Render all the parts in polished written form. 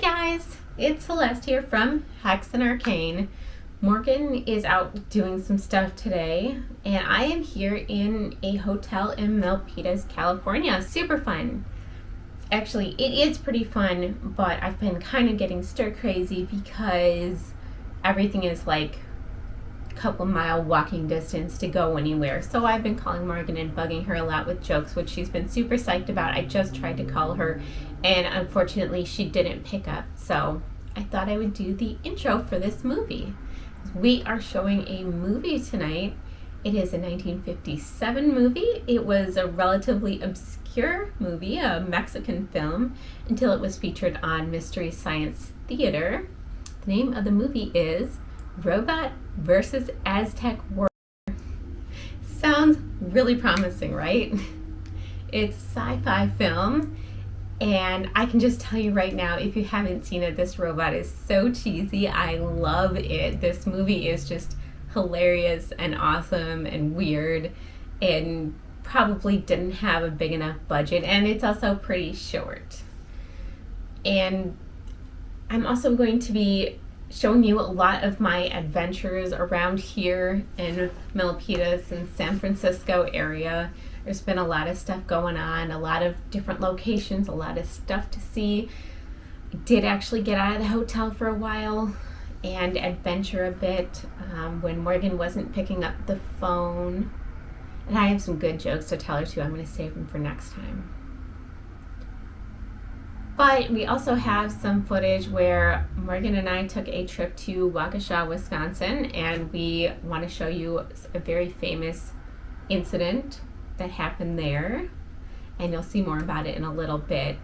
guys, it's Celeste here from Hexen Arcane. Morgan is out doing some stuff today, and I am here in a hotel in Milpitas, California. Super fun. Actually, it is pretty fun, but I've been kind of getting stir crazy because everything is like a couple mile walking distance to go anywhere. So I've been calling Morgan and bugging her a lot with jokes, which she's been super psyched about. I just tried to call her, and unfortunately she didn't pick up. So I thought I would do the intro for this movie. We are showing a movie tonight. It is a 1957 movie. It was a relatively obscure movie, a Mexican film, until it was featured on Mystery Science Theater. The name of the movie is Robot versus Aztec Warrior. Sounds really promising, right? It's a sci-fi film, and I can just tell you right now, if you haven't seen it, this robot is so cheesy. I love it. This movie is just hilarious and awesome and weird, and probably didn't have a big enough budget, and it's also pretty short. And I'm also going to be showing you a lot of my adventures around here in Milpitas and San Francisco area. There's been a lot of stuff going on, a lot of different locations, a lot of stuff to see. I did actually get out of the hotel for a while and adventure a bit when Morgan wasn't picking up the phone. And I have some good jokes to tell her too. I'm going to save them for next time. But we also have some footage where Morgan and I took a trip to Waukesha, Wisconsin, and we want to show you a very famous incident that happened there, and you'll see more about it in a little bit.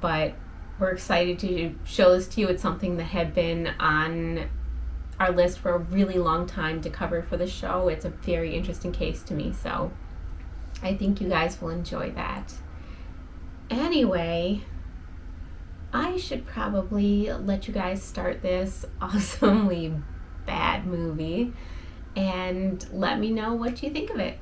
But we're excited to show this to you. It's something that had been on our list for a really long time to cover for the show. It's a very interesting case to me, so I think you guys will enjoy that. Anyway, I should probably let you guys start this awesomely bad movie and let me know what you think of it.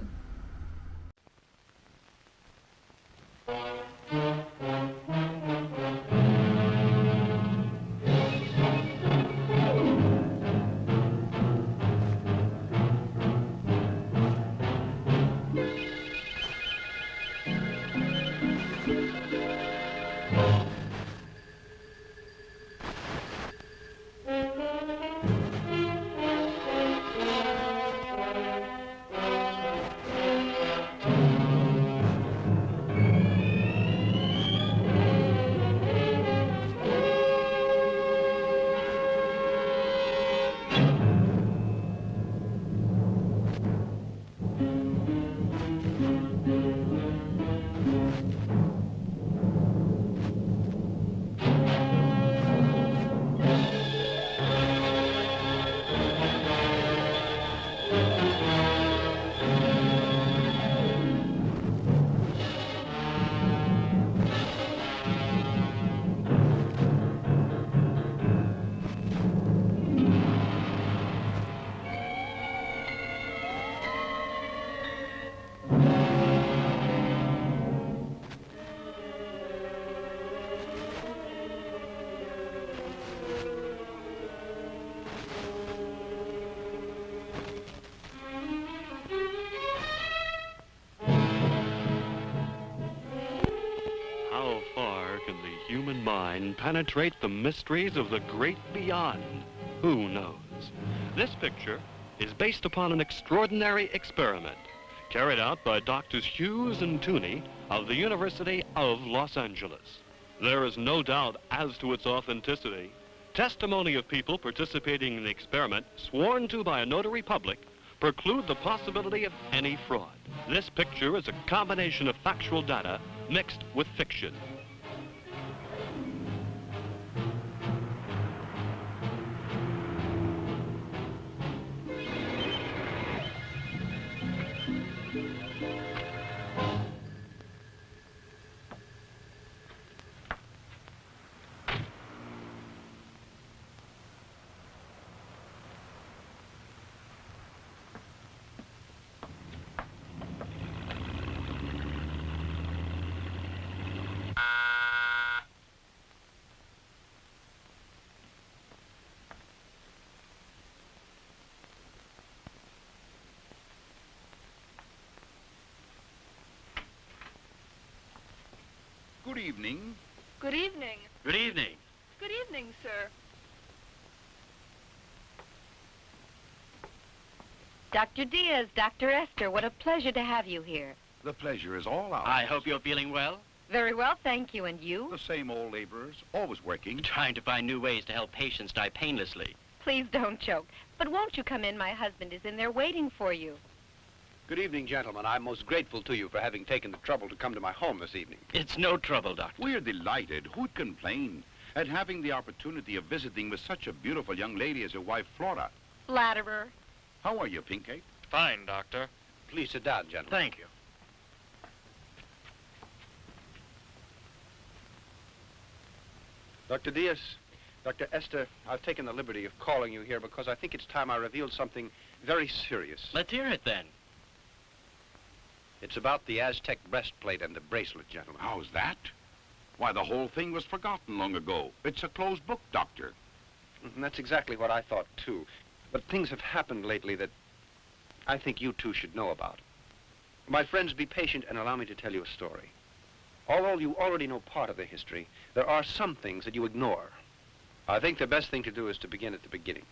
Human mind penetrate the mysteries of the great beyond? Who knows? This picture is based upon an extraordinary experiment carried out by Doctors Hughes and Tooney of the University of Los Angeles. There is no doubt as to its authenticity. Testimony of people participating in the experiment, sworn to by a notary public, preclude the possibility of any fraud. This picture is a combination of factual data mixed with fiction. Good evening. Good evening. Good evening. Good evening, sir. Dr. Diaz, Dr. Esther, what a pleasure to have you here. The pleasure is all ours. I hope you're feeling well. Very well, thank you. And you? The same old laborers, always working. Trying to find new ways to help patients die painlessly. Please don't choke. But won't you come in? My husband is in there waiting for you. Good evening, gentlemen. I'm most grateful to you for having taken the trouble to come to my home this evening. It's no trouble, Doctor. We're delighted. Who'd complain at having the opportunity of visiting with such a beautiful young lady as your wife, Flora? Flatterer. How are you, Pinkate? Fine, Doctor. Please sit down, gentlemen. Thank you. Dr. Diaz, Dr. Esther, I've taken the liberty of calling you here because I think it's time I revealed something very serious. Let's hear it then. It's about the Aztec breastplate and the bracelet, gentlemen. How's that? Why, the whole thing was forgotten long ago. It's a closed book, Doctor. And that's exactly what I thought, too. But things have happened lately that I think you two should know about. My friends, be patient and allow me to tell you a story. Although you already know part of the history, there are some things that you ignore. I think the best thing to do is to begin at the beginning.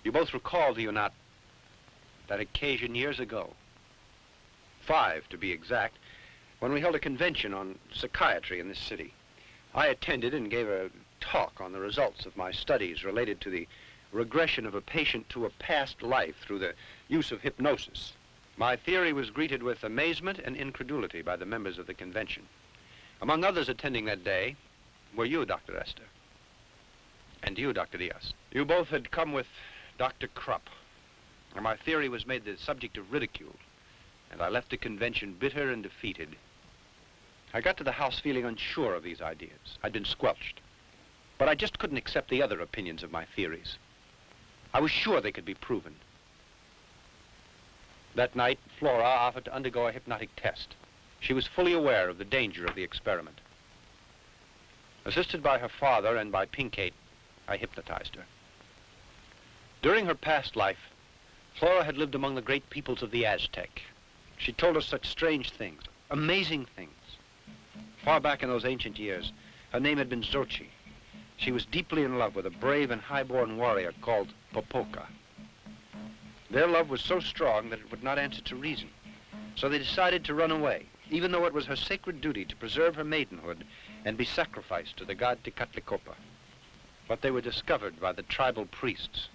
You both recall, do you not, that occasion years ago, 5 to be exact, when we held a convention on psychiatry in this city. I attended and gave a talk on the results of my studies related to the regression of a patient to a past life through the use of hypnosis. My theory was greeted with amazement and incredulity by the members of the convention. Among others attending that day were you, Dr. Esther, and you, Dr. Diaz. You both had come with Dr. Krupp, and my theory was made the subject of ridicule, and I left the convention bitter and defeated. I got to the house feeling unsure of these ideas. I'd been squelched, but I just couldn't accept the other opinions of my theories. I was sure they could be proven. That night, Flora offered to undergo a hypnotic test. She was fully aware of the danger of the experiment. Assisted by her father and by Pinkate, I hypnotized her. During her past life, Flora had lived among the great peoples of the Aztec. She told us such strange things, amazing things. Far back in those ancient years, her name had been Xochi. She was deeply in love with a brave and high-born warrior called Popoca. Their love was so strong that it would not answer to reason. So they decided to run away, even though it was her sacred duty to preserve her maidenhood and be sacrificed to the god Tecatlicopa. But they were discovered by the tribal priests.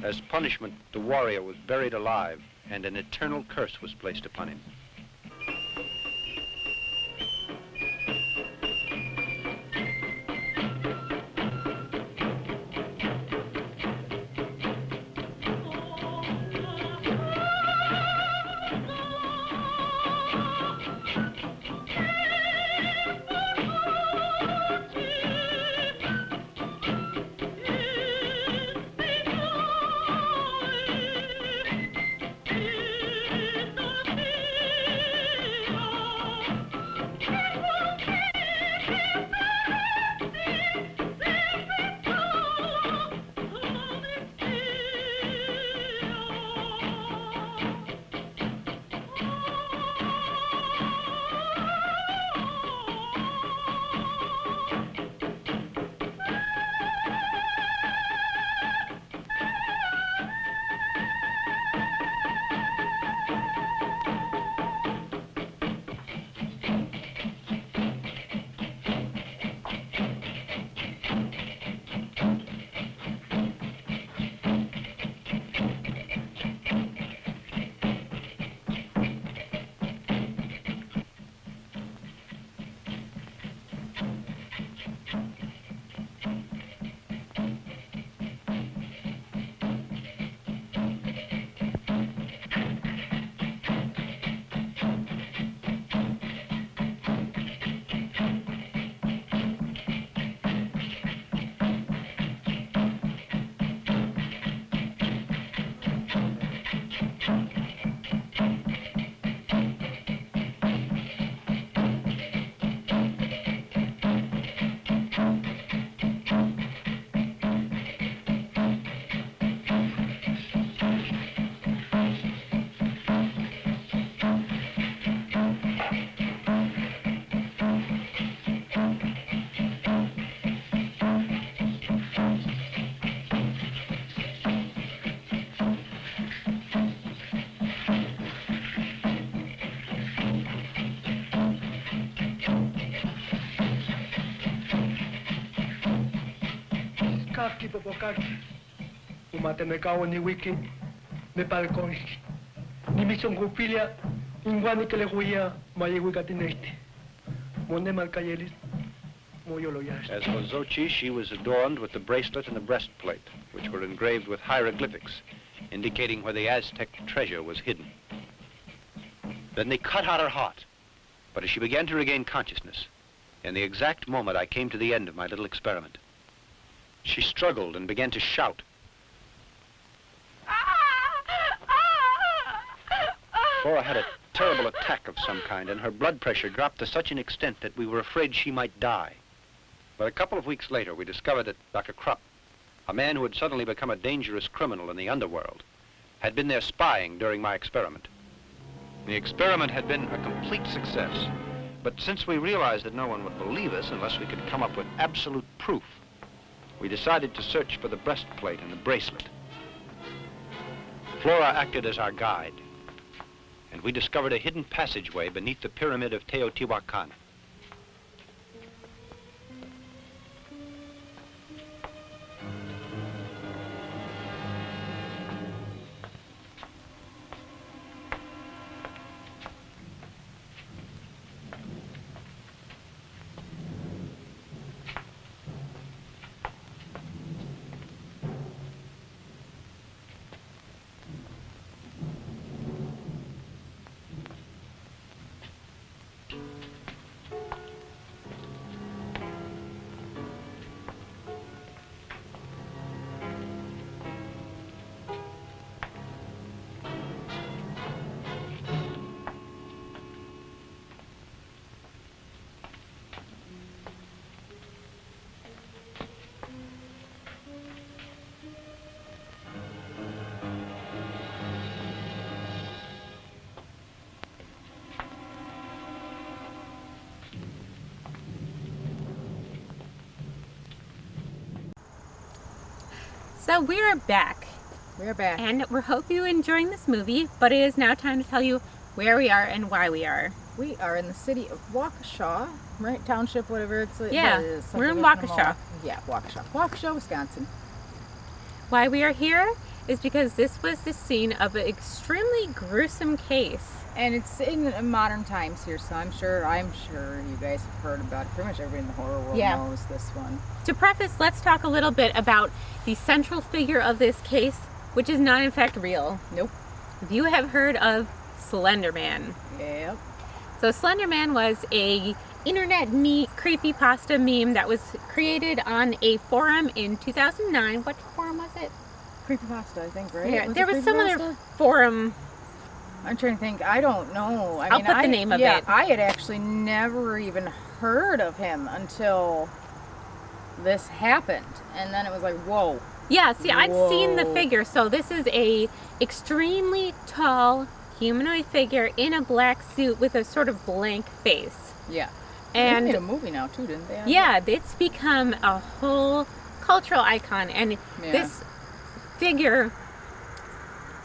As punishment, the warrior was buried alive, and an eternal curse was placed upon him. Aki popokaki. Umate me kao ni wiki. Me palconi. Ni mission grupilia. Ingwani que le huía. Maye wigatinete. Monde malcayelis. As for Xochi, she was adorned with the bracelet and the breastplate, which were engraved with hieroglyphics, indicating where the Aztec treasure was hidden. Then they cut out her heart. But as she began to regain consciousness, in the exact moment I came to the end of my little experiment, she struggled and began to shout. Flora had a terrible attack of some kind, and her blood pressure dropped to such an extent that we were afraid she might die. But a couple of weeks later, we discovered that Dr. Krupp, a man who had suddenly become a dangerous criminal in the underworld, had been there spying during my experiment. The experiment had been a complete success, but since we realized that no one would believe us unless we could come up with absolute proof, we decided to search for the breastplate and the bracelet. Flora acted as our guide, and we discovered a hidden passageway beneath the pyramid of Teotihuacan. So we are back. We're back. And we hope you're enjoying this movie, but it is now time to tell you where we are and why we are. We are in the city of Waukesha, right? Township, whatever it's. Yeah, we're in Waukesha. Yeah, Waukesha. Waukesha, Wisconsin. Why we are here is because this was the scene of an extremely gruesome case. And it's in modern times here, so I'm sure you guys have heard about it. Pretty much everybody in the horror world knows this one. To preface, let's talk a little bit about the central figure of this case, which is not in fact real. Nope. If you have heard of Slender Man. Yep. So Slender Man was a internet creepypasta meme that was created on a forum in 2009. What forum was it? Creepypasta, I think, right? Yeah, there was some other forum. I'm trying to think. I don't know. I'll put the name of it. I had actually never even heard of him until this happened. And then it was like, whoa. Yeah, see, I'd seen the figure. So this is a extremely tall humanoid figure in a black suit with a sort of blank face. Yeah. And they made a movie now too, didn't they? Yeah, it's become a whole cultural icon. And this figure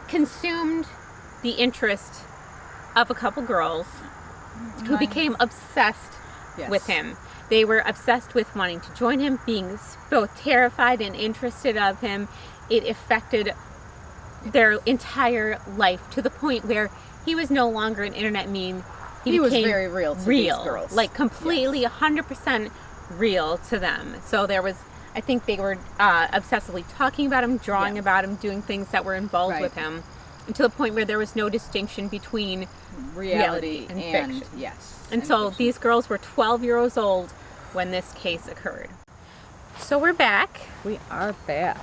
consumed the interest of a couple girls who became obsessed with him. They were obsessed with wanting to join him, being both terrified and interested of him. It affected their entire life to the point where he was no longer an internet meme. He was very real to these girls. Like completely 100% real to them. So there was, I think they were obsessively talking about him, drawing about him, doing things that were involved with him. To the point where there was no distinction between reality and fiction. Yes. And so these girls were 12 years old when this case occurred. So we're back. We are back.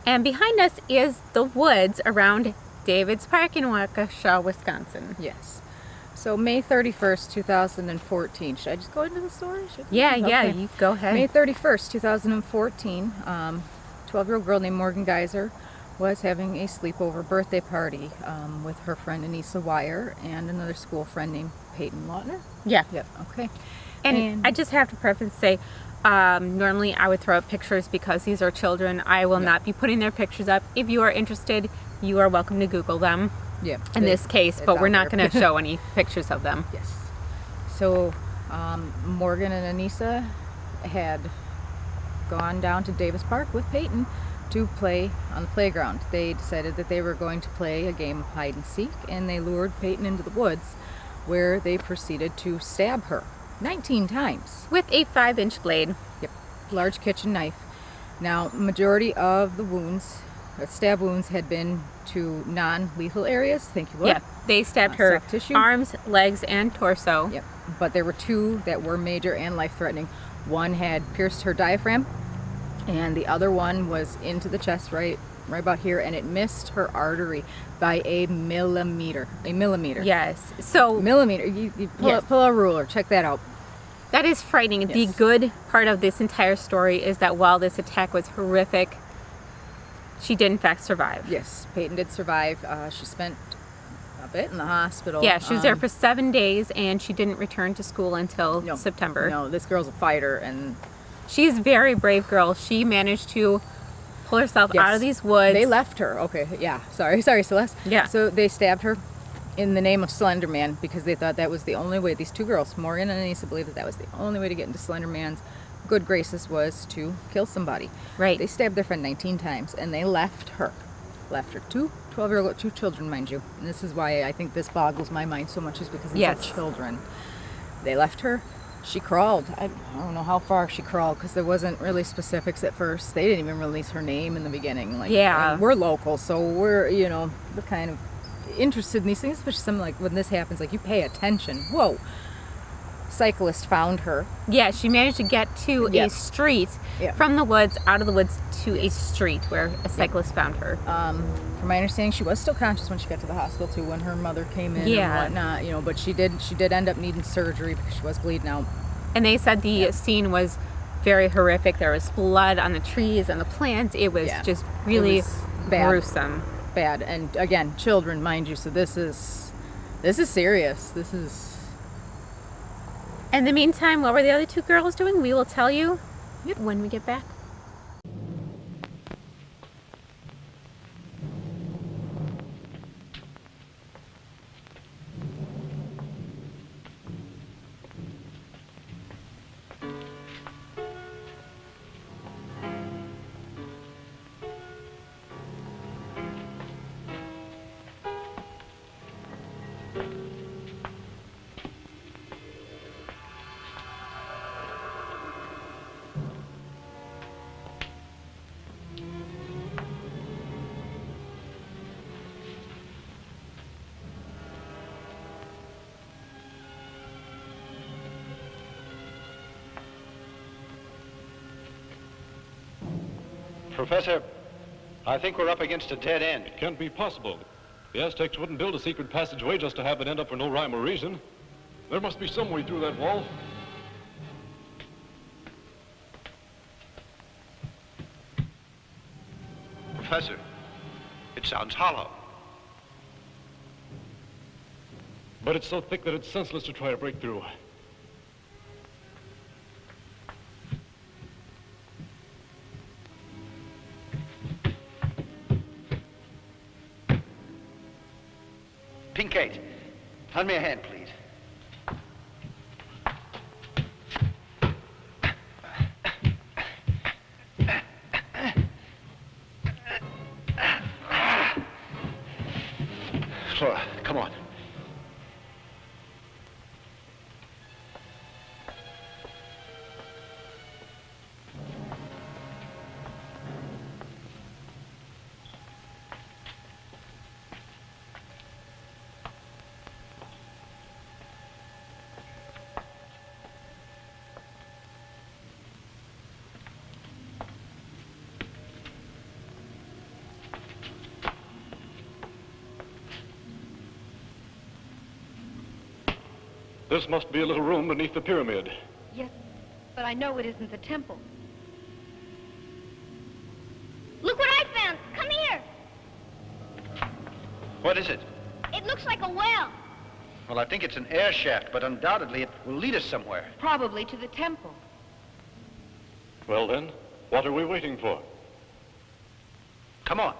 And behind us is the woods around David's Park in Waukesha, Wisconsin. Yes. So May 31st, 2014. Should I just go into the story? Yeah, you go ahead. May 31st, 2014, 12-year-old girl named Morgan Geyser was having a sleepover birthday party with her friend Anissa Wire and another school friend named Peyton Lautner. Yeah. Yep. Okay. And I just have to preface say, normally I would throw up pictures because these are children. I will not be putting their pictures up. If you are interested, you are welcome to Google them. Yeah. In this case, but we're not going to show any pictures of them. Yes. So Morgan and Anissa had gone down to Davis Park with Peyton to play on the playground. They decided that they were going to play a game of hide and seek, and they lured Peyton into the woods, where they proceeded to stab her 19 times. With a 5-inch blade. Yep, large kitchen knife. Now, majority of the wounds, stab wounds, had been to non-lethal areas. Thank you, Lord. Yeah, they stabbed her soft tissue. arms, legs, and torso. Yep, but there were 2 that were major and life-threatening. One had pierced her diaphragm, and the other one was into the chest, right about here, and it missed her artery by a millimeter. Yes. So Millimeter. You pull a ruler. Check that out. that is frightening. Yes. The good part of this entire story is that while this attack was horrific, she did in fact survive. Yes, Peyton did survive. She spent a bit in the hospital. Yeah, she was there for 7 days, and she didn't return to school until September. No, this girl's a fighter, and she's a very brave girl. She managed to pull herself out of these woods. They left her. Okay, yeah. Sorry, Celeste. Yeah. So they stabbed her in the name of Slender Man because they thought that was the only way. These 2 girls, Morgan and Anissa, believed that that was the only way to get into Slender Man's good graces was to kill somebody. Right. They stabbed their friend 19 times, and they left her. 2 children, mind you. And this is why I think this boggles my mind so much, is because these are children. They left her. She crawled. I don't know how far she crawled because there wasn't really specifics at first. They didn't even release her name in the beginning. And we're local, so we're kind of interested in these things, especially something like when this happens, like you pay attention. Whoa. Cyclist found her. Yeah, she managed to get to a street from the woods, out of the woods to a street where a cyclist found her. From my understanding, she was still conscious when she got to the hospital too, when her mother came in and whatnot, but she did end up needing surgery because she was bleeding out. And they said the scene was very horrific. There was blood on the trees and the plants. It was just really gruesome. Bad. And again, children, mind you, so this is serious. This is... In the meantime, what were the other 2 girls doing? We will tell you when we get back. Professor, I think we're up against a dead end. It can't be possible. The Aztecs wouldn't build a secret passageway just to have it end up for no rhyme or reason. There must be some way through that wall. Professor, it sounds hollow. But it's so thick that it's senseless to try to break through. Pinkate, lend me a hand, please. Flora, come on. This must be a little room beneath the pyramid. Yes, but I know it isn't the temple. Look what I found! Come here! What is it? It looks like a well. Well, I think it's an air shaft, but undoubtedly it will lead us somewhere. Probably to the temple. Well then, what are we waiting for? Come on.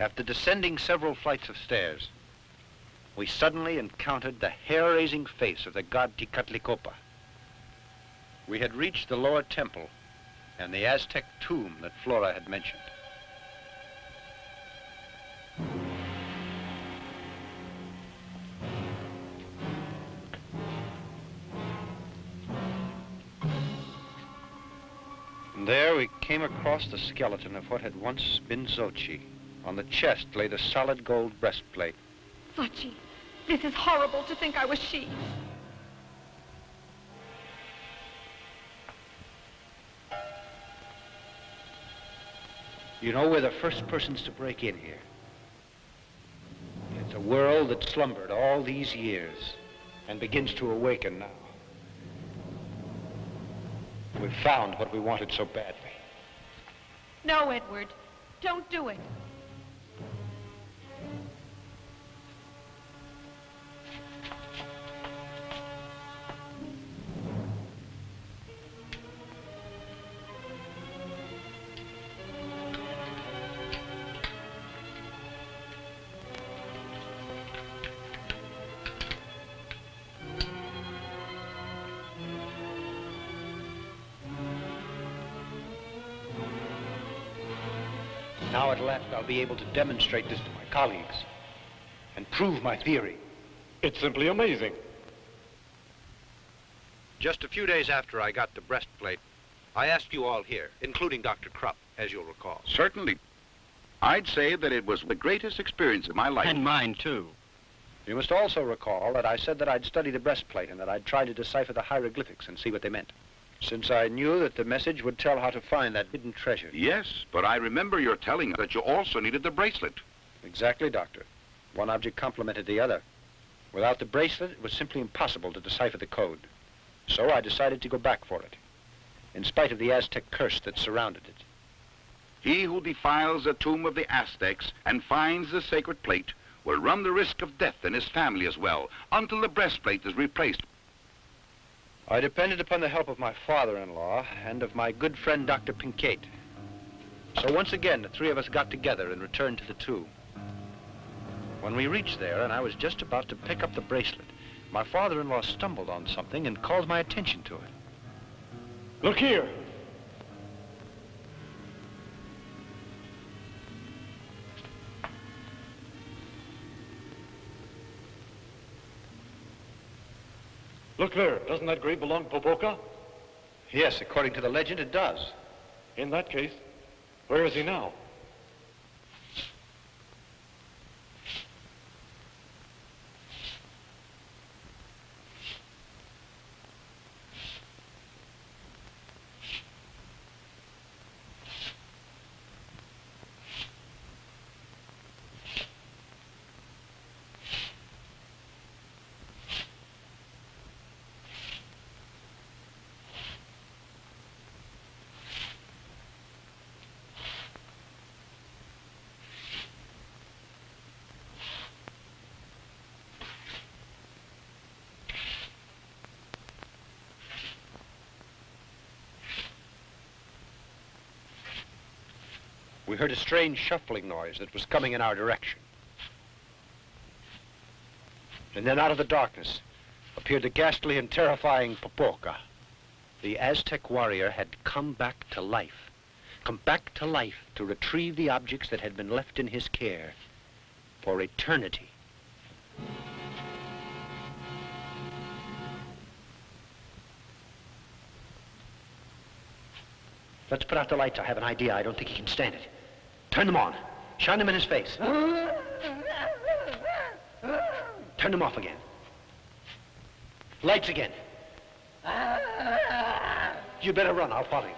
After descending several flights of stairs, we suddenly encountered the hair-raising face of the god Tecatlicopa. We had reached the lower temple and the Aztec tomb that Flora had mentioned. And there we came across the skeleton of what had once been Xochi. On the chest lay the solid gold breastplate. Xochi, this is horrible to think I was she. You know, we're the first persons to break in here. It's a world that slumbered all these years and begins to awaken now. We've found what we wanted so badly. No, Edward, don't do it. Now at last I'll be able to demonstrate this to my colleagues and prove my theory. It's simply amazing. Just a few days after I got the breastplate, I asked you all here, including Dr. Krupp, as you'll recall. Certainly. I'd say that it was the greatest experience of my life. And mine, too. You must also recall that I said that I'd study the breastplate and that I'd try to decipher the hieroglyphics and see what they meant, since I knew that the message would tell how to find that hidden treasure. Yes, but I remember your telling us that you also needed the bracelet. Exactly, Doctor. One object complemented the other. Without the bracelet, it was simply impossible to decipher the code. So I decided to go back for it, in spite of the Aztec curse that surrounded it. He who defiles the tomb of the Aztecs and finds the sacred plate will run the risk of death and his family as well, until the breastplate is replaced. I depended upon the help of my father-in-law and of my good friend, Dr. Pincate. So once again, the three of us got together and returned to the tomb. When we reached there, and I was just about to pick up the bracelet, my father-in-law stumbled on something and called my attention to it. Look here. Look there. Doesn't that grave belong to Popoca? Yes, according to the legend, it does. In that case, where is he now? We heard a strange shuffling noise that was coming in our direction. And then out of the darkness appeared the ghastly and terrifying Popoca. The Aztec warrior had come back to life. Come back to life to retrieve the objects that had been left in his care for eternity. Let's put out the lights. I have an idea. I don't think he can stand it. Turn them on. Shine them in his face. Turn them off again. Lights again. You better run. I'll follow you.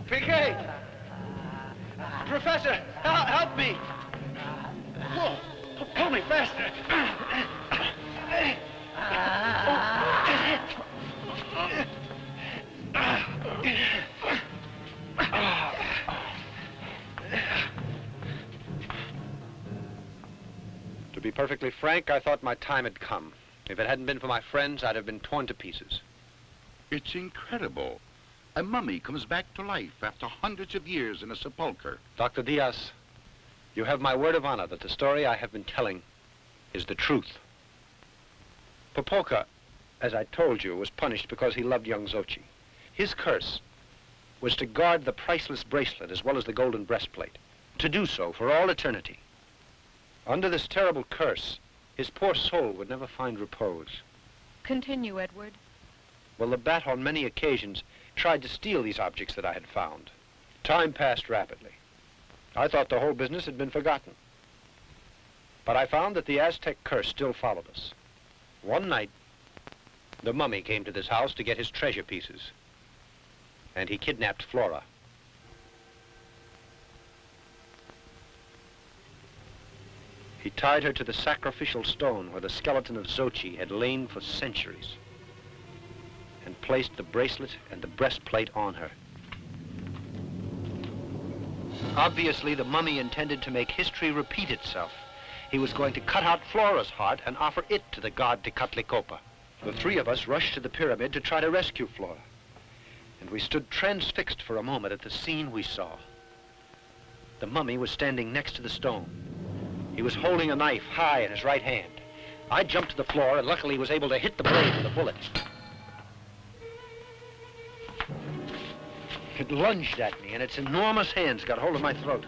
PK! Professor, help me! Whoa, pull me faster! frank, I thought my time had come. If it hadn't been for my friends, I'd have been torn to pieces. It's incredible. A mummy comes back to life after hundreds of years in a sepulcher. Dr. Diaz, you have my word of honor that the story I have been telling is the truth. Popolka, as I told you, was punished because he loved young Xochi. His curse was to guard the priceless bracelet as well as the golden breastplate, to do so for all eternity. Under this terrible curse, his poor soul would never find repose. Continue, Edward. Well, the bat on many occasions tried to steal these objects that I had found. Time passed rapidly. I thought the whole business had been forgotten. But I found that the Aztec curse still followed us. One night, the mummy came to this house to get his treasure pieces. And he kidnapped Flora. He tied her to the sacrificial stone where the skeleton of Xochi had lain for centuries, and placed the bracelet and the breastplate on her. Obviously, the mummy intended to make history repeat itself. He was going to cut out Flora's heart and offer it to the god Tecatlicopa. The three of us rushed to the pyramid to try to rescue Flora. And we stood transfixed for a moment at the scene we saw. The mummy was standing next to the stone. He was holding a knife high in his right hand. I jumped to the floor and luckily was able to hit the blade with a bullet. It lunged at me and its enormous hands got hold of my throat.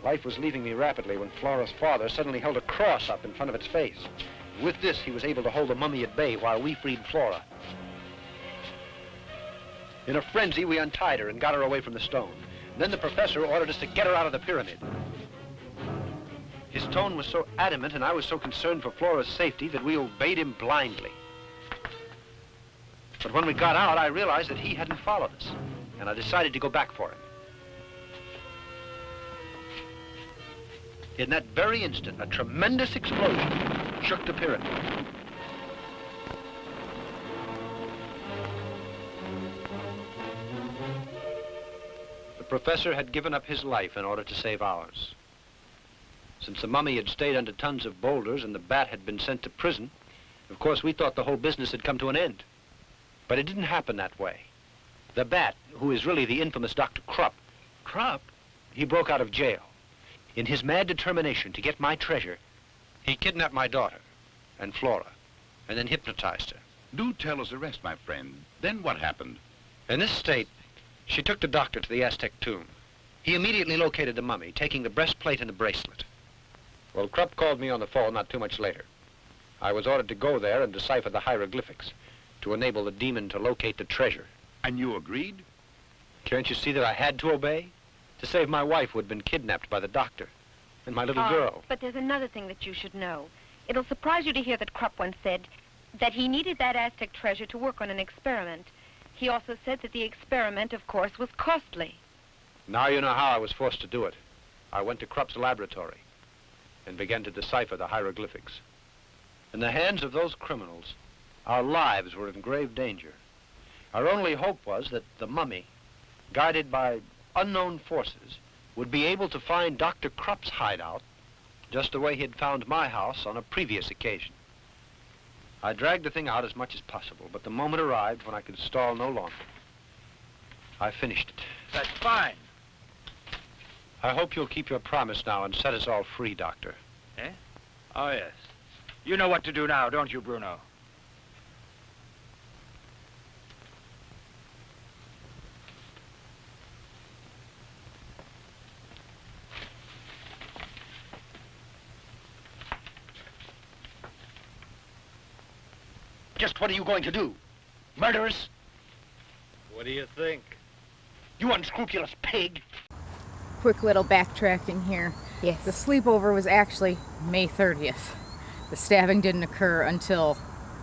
Life was leaving me rapidly when Flora's father suddenly held a cross up in front of its face. With this, he was able to hold the mummy at bay while we freed Flora. In a frenzy, we untied her and got her away from the stone. Then the professor ordered us to get her out of the pyramid. His tone was so adamant and I was so concerned for Flora's safety that we obeyed him blindly. But when we got out, I realized that he hadn't followed us, and I decided to go back for him. In that very instant, a tremendous explosion shook the pyramid. The professor had given up his life in order to save ours. Since the mummy had stayed under tons of boulders and the bat had been sent to prison, of course we thought the whole business had come to an end. But it didn't happen that way. The bat, who is really the infamous Dr. Krupp, he broke out of jail. In his mad determination to get my treasure, he kidnapped my daughter and Flora, and then hypnotized her. Do tell us the rest, my friend. Then what happened? In this state, she took the doctor to the Aztec tomb. He immediately located the mummy, taking the breastplate and the bracelet. Well, Krupp called me on the phone not too much later. I was ordered to go there and decipher the hieroglyphics to enable the demon to locate the treasure. And you agreed? Can't you see that I had to obey? To save my wife who had been kidnapped by the doctor and my little girl. But there's another thing that you should know. It'll surprise you to hear that Krupp once said that he needed that Aztec treasure to work on an experiment. He also said that the experiment, of course, was costly. Now you know how I was forced to do it. I went to Krupp's laboratory and began to decipher the hieroglyphics. In the hands of those criminals, our lives were in grave danger. Our only hope was that the mummy, guided by unknown forces, would be able to find Dr. Krupp's hideout just the way he had found my house on a previous occasion. I dragged the thing out as much as possible, but the moment arrived when I could stall no longer. I finished it. That's fine. I hope you'll keep your promise now and set us all free, Doctor. Eh? Oh, yes. You know what to do now, don't you, Bruno? Just what are you going to do? Murder us? What do you think? You unscrupulous pig! Quick little backtracking here. Yes. The sleepover was actually May 30th. The stabbing didn't occur until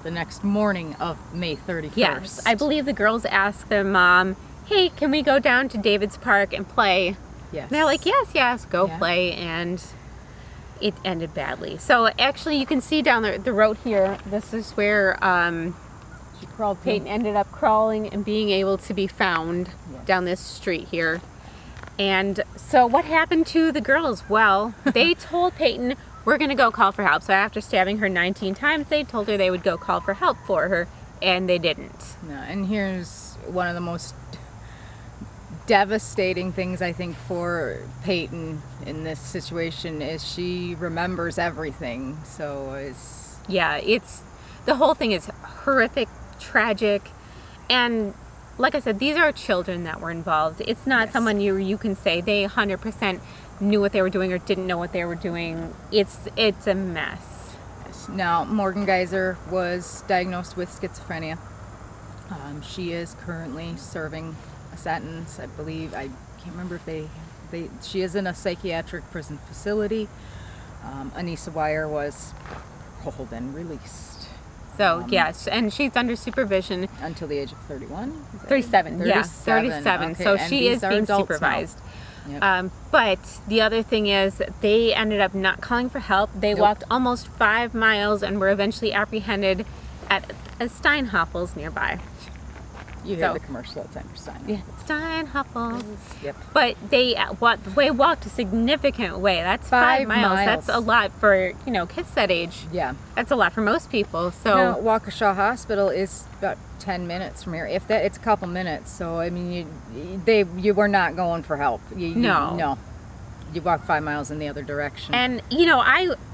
the next morning of May 31st. Yes, I believe the girls asked their mom, hey, can we go down to David's Park and play? Yes. And they're like, yes, go Yeah. play, and it ended badly. So actually you can see down the road here, this is where She crawled through. Peyton ended up crawling and being able to be found down this street here. And so what happened to the girls? Well, they told Peyton, we're going to go call for help. So after stabbing her 19 times, they told her they would go call for help for her, and they didn't. No, and here's one of the most devastating things, I think, for Peyton in this situation is she remembers everything. So it's... Yeah, the whole thing is horrific, tragic, and like I said, these are children that were involved. It's not someone you can say they 100% knew what they were doing or didn't know what they were doing. It's a mess. Now, Morgan Geyser was diagnosed with schizophrenia. She is currently serving a sentence, I believe. I can't remember if she is in a psychiatric prison facility. Anissa Wire was paroled and released. So, yes, and she's under supervision. Until the age of 31? 37, 37. yeah, 37. Okay. So and she is being supervised. Yep. But the other thing is they ended up not calling for help. They walked almost 5 miles and were eventually apprehended at a Steinhoffels nearby. You hear the commercial all the time for Stein. Yeah, Steinhoffels. Yep. But they walked a significant way. That's 5 miles. That's a lot for, kids that age. Yeah. That's a lot for most people. So now, Waukesha Hospital is about 10 minutes from here. If that, it's a couple minutes. So, I mean, you were not going for help. No. You walk 5 miles in the other direction. And,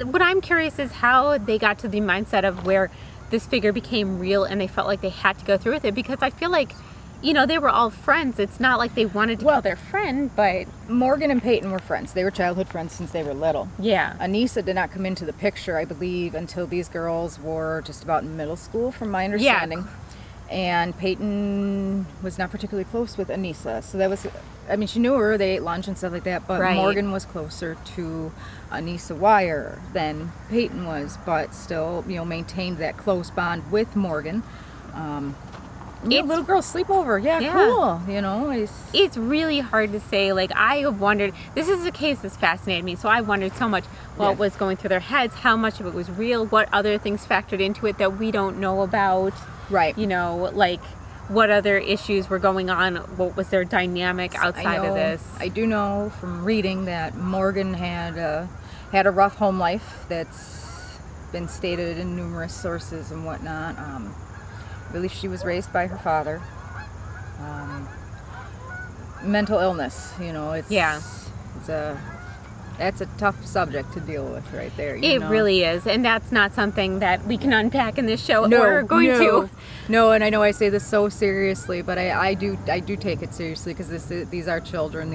what I'm curious is how they got to the mindset of where this figure became real and they felt like they had to go through with it, because I feel like, they were all friends. It's not like they wanted to kill their friend, but... Morgan and Peyton were friends. They were childhood friends since they were little. Yeah. Anissa did not come into the picture, I believe, until these girls were just about in middle school, from my understanding. Yeah. And Peyton was not particularly close with Anissa. So that was... she knew her, they ate lunch and stuff like that, but Morgan was closer to Anissa Wire than Peyton was, but still, maintained that close bond with Morgan. Little girl sleepover, cool, It's really hard to say. Like, I have wondered, this is a case that's fascinated me, so I wondered so much what was going through their heads, how much of it was real, what other things factored into it that we don't know about. Right. What other issues were going on? What was their dynamic outside of this? I do know from reading that Morgan had a rough home life that's been stated in numerous sources and whatnot. I believe she was raised by her father. Mental illness, that's a tough subject to deal with right there. It really is, and that's not something that we can unpack in this show. We're going to. No, and I know I say this so seriously, but I do take it seriously, because these are children.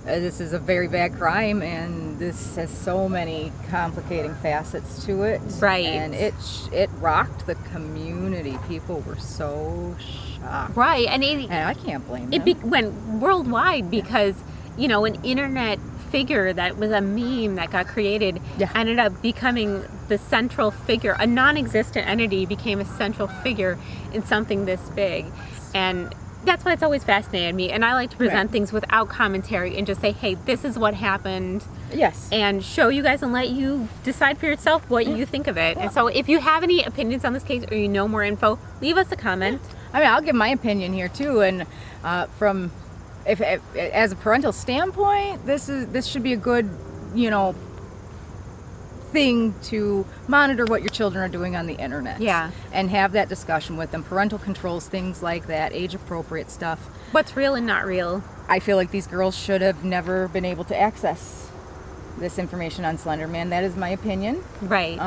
This is a very bad crime, and this has so many complicating facets to it. Right. And it rocked the community. People were so shocked. Right, and I can't blame them. It went worldwide because an internet figure that was a meme that got created ended up becoming the central figure. A non-existent entity became a central figure in something this big, and that's why it's always fascinated me. And I like to present things without commentary and just say, hey, this is what happened. Yes. And show you guys and let you decide for yourself what you think of it. And so if you have any opinions on this case or more info, leave us a comment. I'll give my opinion here too, and from if as a parental standpoint, this should be a good, thing to monitor what your children are doing on the internet. Yeah. And have that discussion with them. Parental controls, things like that, age appropriate stuff. What's real and not real. I feel like these girls should have never been able to access this information on Slender Man. That is my opinion. Right.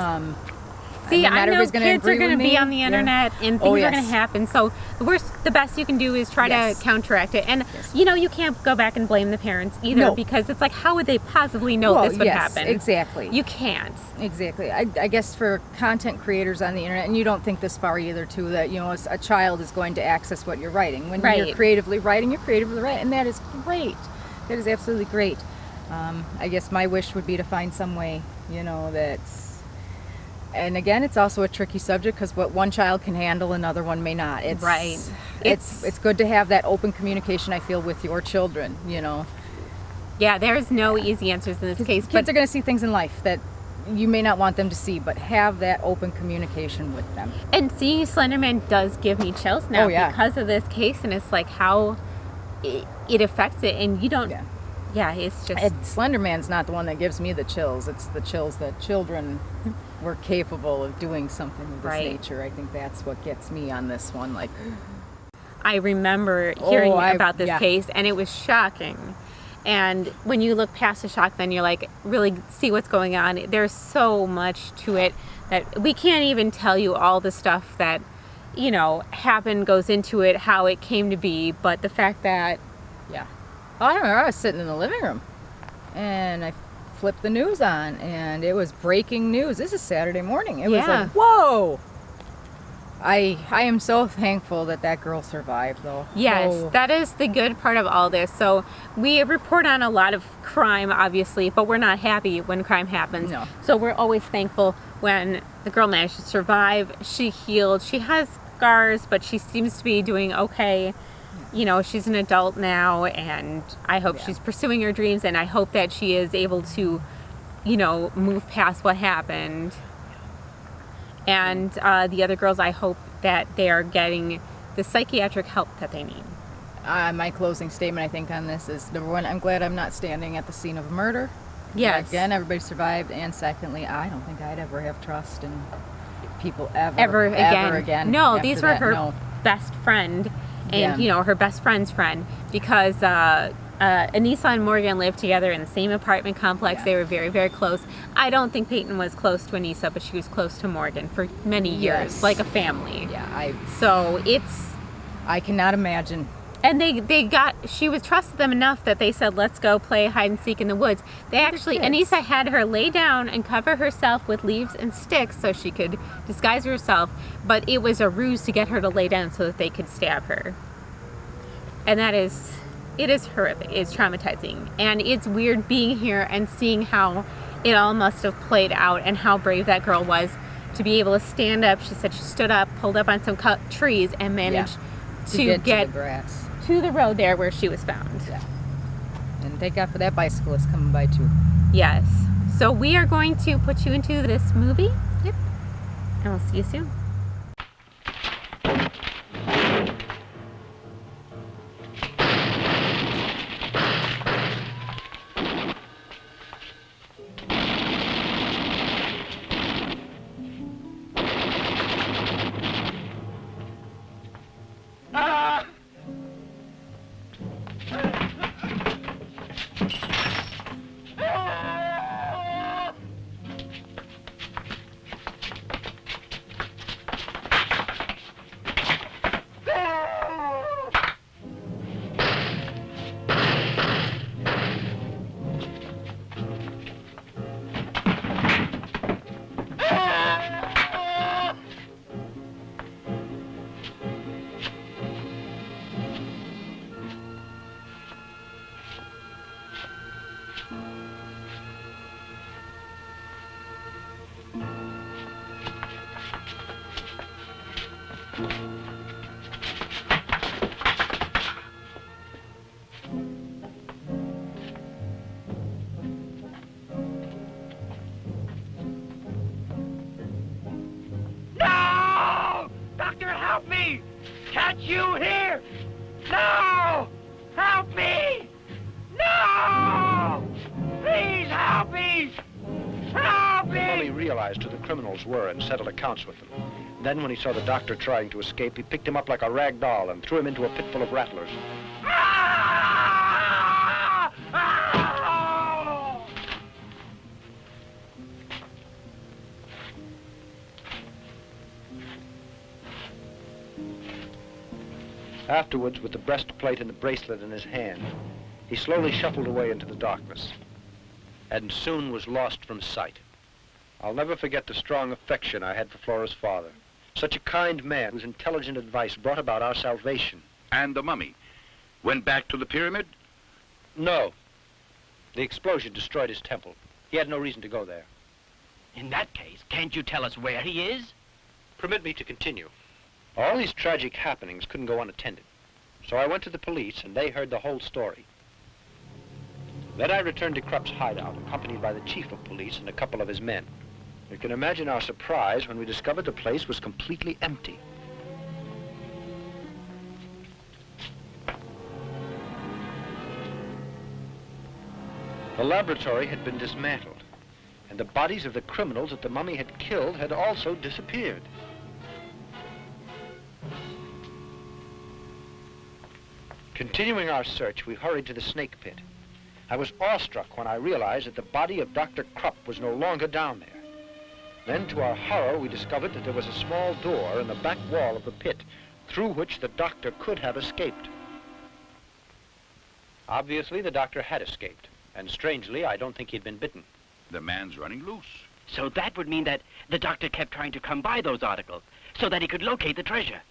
See, I know kids are going to be on the internet and things are going to happen. So the best you can do is try to counteract it. And, you can't go back and blame the parents either because it's like, how would they possibly know this would happen? Exactly. You can't. Exactly. I guess for content creators on the internet, and you don't think this far either, too, that, a child is going to access what you're writing. When you're creatively writing, and that is great. That is absolutely great. I guess my wish would be to find some way, that's... And again, it's also a tricky subject because what one child can handle, another one may not. It's good to have that open communication, I feel, with your children, Yeah, there's no easy answers in this case. Kids are going to see things in life that you may not want them to see, but have that open communication with them. And seeing Slender Man does give me chills now because of this case, and it's like how it affects it, and you don't... Yeah, it's just... And Slender Man's not the one that gives me the chills. It's the chills that children were capable of doing something of this nature. I think that's what gets me on this one. Like, I remember hearing about this case, and it was shocking. And when you look past the shock, then you're like, really see what's going on. There's so much to it that we can't even tell you all the stuff that, you know, happened, goes into it, how it came to be. But the fact that... I remember I was sitting in the living room and I flipped the news on and it was breaking news. This is Saturday morning. It was like, whoa! I am so thankful that girl survived, though. Yes, that is the good part of all this. So we report on a lot of crime, obviously, but we're not happy when crime happens. No. So we're always thankful when the girl managed to survive. She healed. She has scars, but she seems to be doing okay. You know, she's an adult now, and I hope she's pursuing her dreams, and I hope that she is able to, you know, move past what happened. And the other girls, I hope that they are getting the psychiatric help that they need. My closing statement, I think, on this is, number one, I'm glad I'm not standing at the scene of a murder. Yes. Again, everybody survived. And secondly, I don't think I'd ever have trust in people ever again. No, these were her best friend. And, you know, her best friend's friend, because Anissa and Morgan lived together in the same apartment complex. They were very, very close. I don't think Peyton was close to Anissa, but she was close to Morgan for many years, like a family. Yeah, so I cannot imagine. And she was trusted them enough that they said, let's go play hide and seek in the woods. They actually, Anissa had her lay down and cover herself with leaves and sticks so she could disguise herself, but it was a ruse to get her to lay down so that they could stab her. And it is horrific. It's traumatizing. And it's weird being here and seeing how it all must have played out and how brave that girl was to be able to stand up. She said she stood up, pulled up on some cut trees, and managed to get to the grass. To the road there where she was found. Yeah. And thank God for that bicyclist coming by too. Yes. So we are going to put you into this movie. Yep. And we'll see you soon. No! Doctor, help me! Can't you hear? No! Help me! No! Please help me! Help me! Mummy realized who the criminals were and settled accounts with them. Then, when he saw the doctor trying to escape, he picked him up like a rag doll and threw him into a pit full of rattlers. Ah! Ah! Afterwards, with the breastplate and the bracelet in his hand, he slowly shuffled away into the darkness and soon was lost from sight. I'll never forget the strong affection I had for Flora's father. Such a kind man whose intelligent advice brought about our salvation. And the mummy went back to the pyramid? No. The explosion destroyed his temple. He had no reason to go there. In that case, can't you tell us where he is? Permit me to continue. All these tragic happenings couldn't go unattended. So I went to the police, and they heard the whole story. Then I returned to Krupp's hideout, accompanied by the chief of police and a couple of his men. You can imagine our surprise when we discovered the place was completely empty. The laboratory had been dismantled, and the bodies of the criminals that the mummy had killed had also disappeared. Continuing our search, we hurried to the snake pit. I was awestruck when I realized that the body of Dr. Krupp was no longer down there. Then, to our horror, we discovered that there was a small door in the back wall of the pit through which the doctor could have escaped. Obviously, the doctor had escaped, and strangely, I don't think he'd been bitten. The man's running loose. So that would mean that the doctor kept trying to come by those articles so that he could locate the treasure.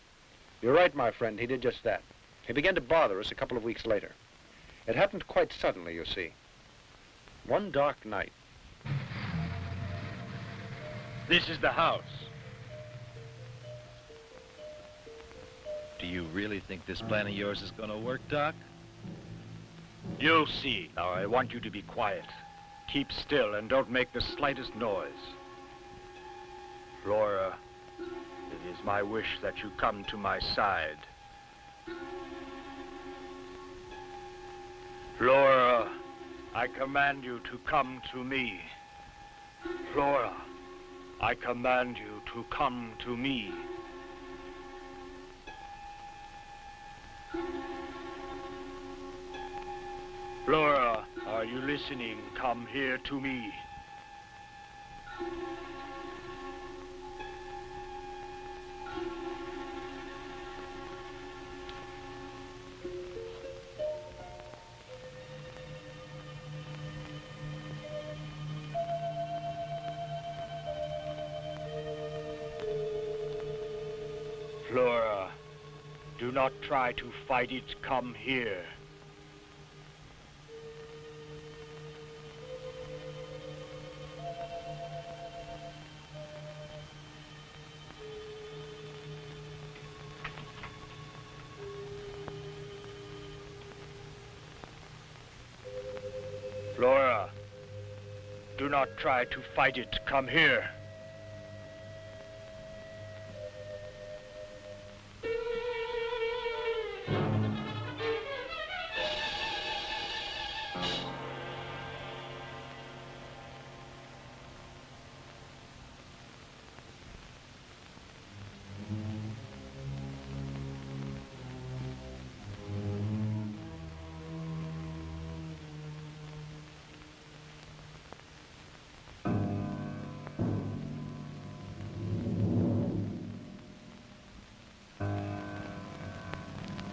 You're right, my friend. He did just that. He began to bother us a couple of weeks later. It happened quite suddenly, you see. One dark night. This is the house. Do you really think this plan of yours is going to work, Doc? You'll see. Now, I want you to be quiet. Keep still and don't make the slightest noise. Flora, it is my wish that you come to my side. Flora, I command you to come to me. Flora, I command you to come to me. Flora, are you listening? Come here to me. Flora, do not try to fight it. Come here. Flora, do not try to fight it. Come here.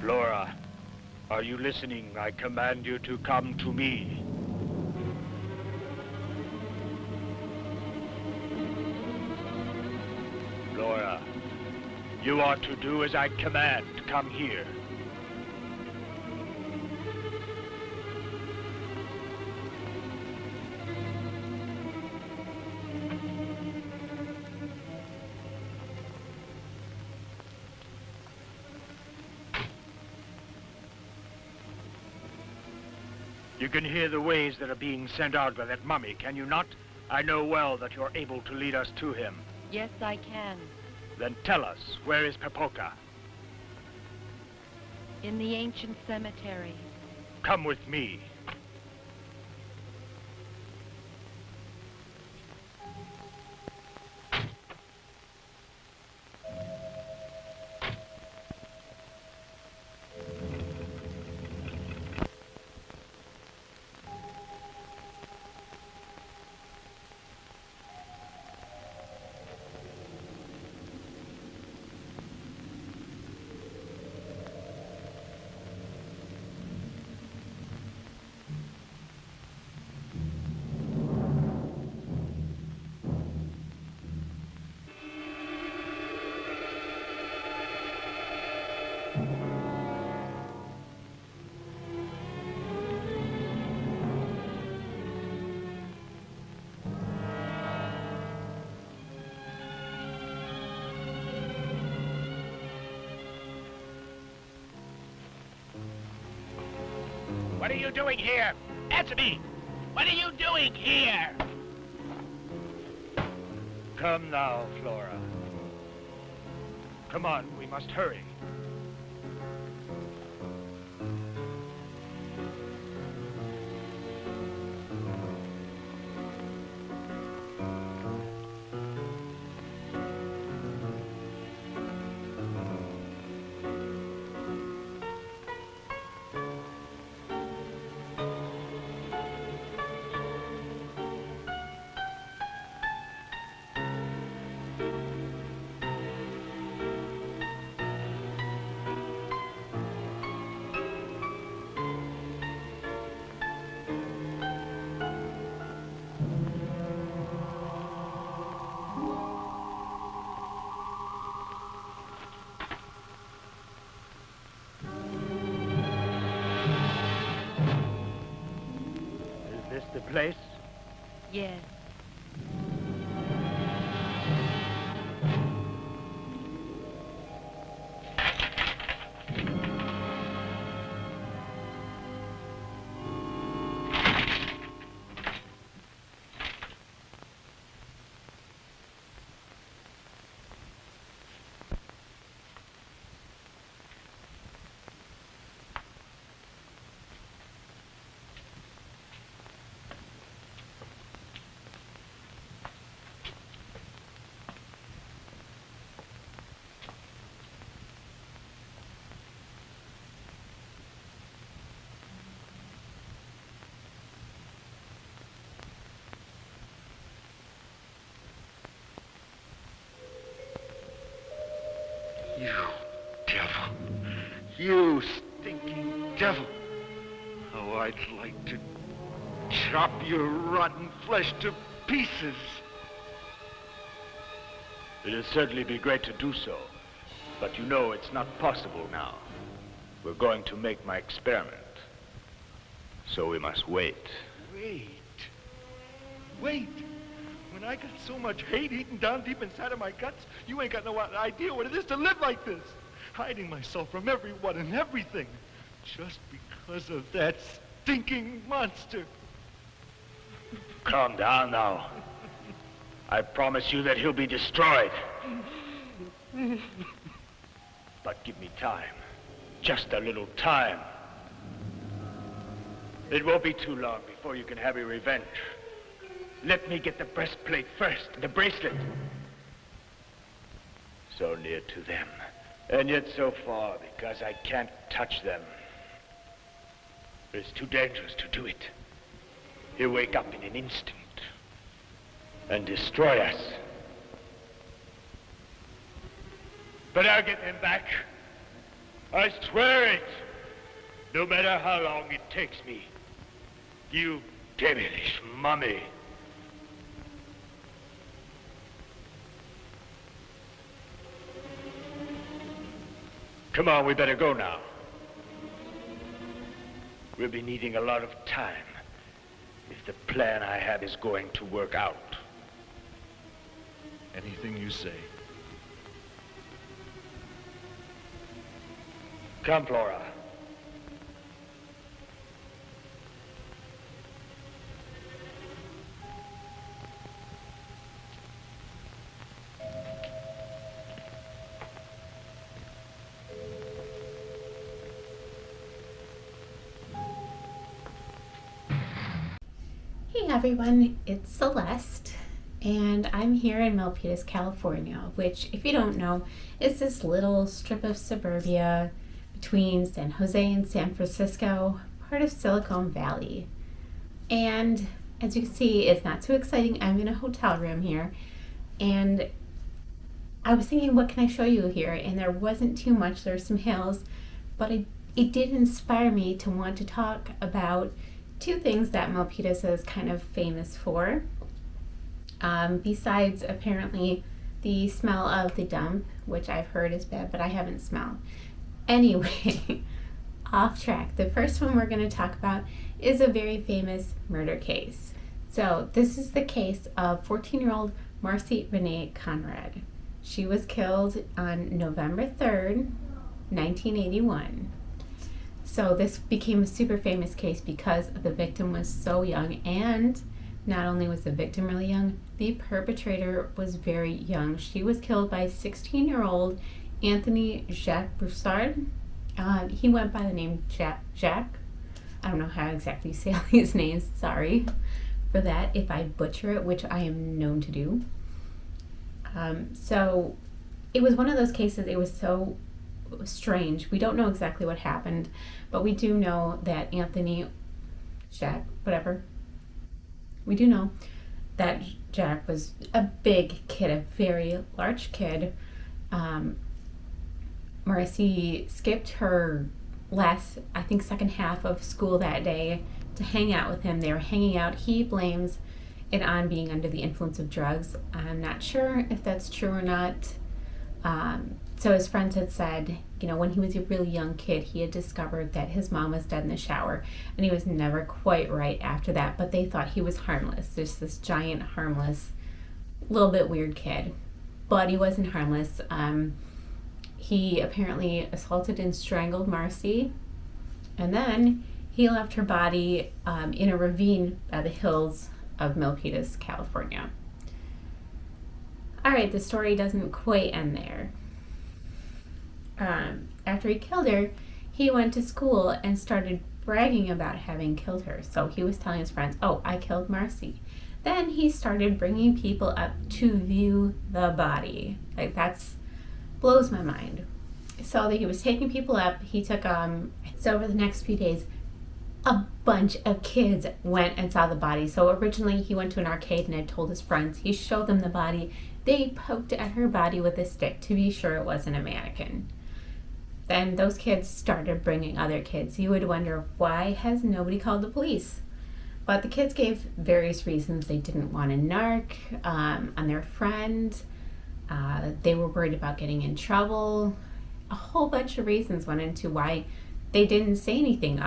Flora, are you listening? I command you to come to me. Flora, you are to do as I command. Come here. You can hear the waves that are being sent out by that mummy, can you not? I know well that you're able to lead us to him. Yes, I can. Then tell us, where is Pepoka? In the ancient cemetery. Come with me. What are you doing here? Answer me! What are you doing here? Come now, Flora. Come on, we must hurry. Yes. You devil. You stinking devil. Oh, I'd like to chop your rotten flesh to pieces. It'll certainly be great to do so, but you know it's not possible now. We're going to make my experiment, so we must wait. Wait. When I got so much hate eaten down deep inside of my guts, you ain't got no idea what it is to live like this. Hiding myself from everyone and everything. Just because of that stinking monster. Calm down now. I promise you that he'll be destroyed. But give me time. Just a little time. It won't be too long before you can have your revenge. Let me get the breastplate first, the bracelet. So near to them, and yet so far because I can't touch them. It's too dangerous to do it. He'll wake up in an instant and destroy us. But I'll get them back. I swear it. No matter how long it takes me. You devilish mummy. Come on, we better go now. We'll be needing a lot of time if the plan I have is going to work out. Anything you say. Come, Flora. Hey everyone, it's Celeste, and I'm here in Milpitas, California, which, if you don't know, is this little strip of suburbia between San Jose and San Francisco, part of Silicon Valley. And as you can see, it's not too exciting. I'm in a hotel room here, and I was thinking, what can I show you here? And there wasn't too much. There's some hills, but it did inspire me to want to talk about two things that Milpitas is kind of famous for. Besides apparently the smell of the dump, which I've heard is bad, but I haven't smelled. Anyway, off track. The first one we're going to talk about is a very famous murder case. So this is the case of 14-year-old Marcy Renee Conrad. She was killed on November 3rd, 1981. So this became a super famous case because the victim was so young, and not only was the victim really young, the perpetrator was very young. She was killed by 16-year-old Anthony Jacques Broussard. He went by the name Jack. I don't know how exactly you say all these names. Sorry for that if I butcher it, which I am known to do. So it was one of those cases, it was so strange. We don't know exactly what happened, but we do know that Anthony, Jack, whatever, we do know that Jack was a big kid, a very large kid. Marcy skipped her second half of school that day to hang out with him. They were hanging out. He blames it on being under the influence of drugs. I'm not sure if that's true or not. So his friends had said, when he was a really young kid, he had discovered that his mom was dead in the shower, and he was never quite right after that, but they thought he was harmless, just this giant, harmless, little bit weird kid. But he wasn't harmless. He apparently assaulted and strangled Marcy, and then he left her body in a ravine by the hills of Milpitas, California. All right, the story doesn't quite end there. After he killed her, he went to school and started bragging about having killed her. So he was telling his friends, oh, I killed Marcy. Then he started bringing people up to view the body. Like, that's blows my mind. So that he was taking people up. He took, so over the next few days, a bunch of kids went and saw the body. So originally he went to an arcade and had told his friends. He showed them the body. They poked at her body with a stick to be sure it wasn't a mannequin. Then those kids started bringing other kids. You would wonder, why has nobody called the police? But the kids gave various reasons. They didn't want to narc on their friend. They were worried about getting in trouble. A whole bunch of reasons went into why they didn't say anything.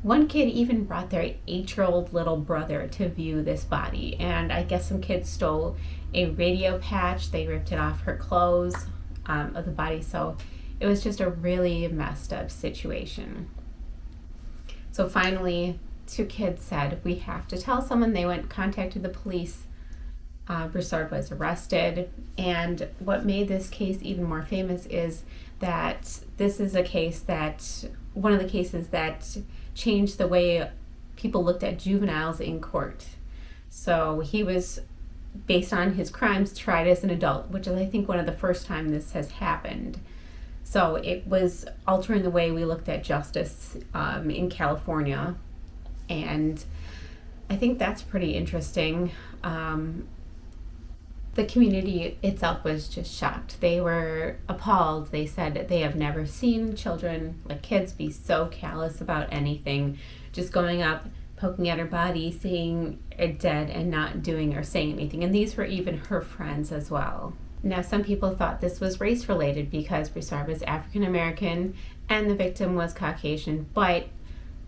One kid even brought their 8-year-old little brother to view this body. And I guess some kids stole a radio patch. They ripped it off her clothes of the body. So it was just a really messed up situation. So finally, 2 kids said, we have to tell someone. They contacted the police. Broussard was arrested. And what made this case even more famous is that this is one of the cases that changed the way people looked at juveniles in court. So he was, based on his crimes, tried as an adult, which is, I think, one of the first time this has happened. So it was altering the way we looked at justice in California. And I think that's pretty interesting. The community itself was just shocked. They were appalled. They said they have never seen children, like kids, be so callous about anything. Just going up, poking at her body, seeing it dead, and not doing or saying anything. And these were even her friends as well. Now, some people thought this was race-related because Broussard was African American and the victim was Caucasian, but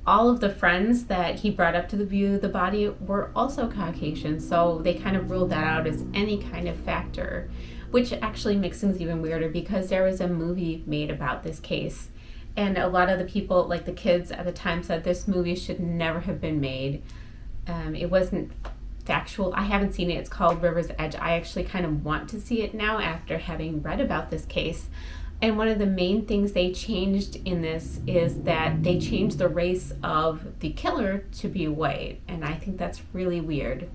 all of the friends that he brought up to view the body were also Caucasian, so they kind of ruled that out as any kind of factor, which actually makes things even weirder because there was a movie made about this case, and a lot of the people, like the kids at the time, said this movie should never have been made. It wasn't factual. I haven't seen it. It's called River's Edge. I actually kind of want to see it now after having read about this case. And one of the main things they changed in this is that they changed the race of the killer to be white. And I think that's really weird.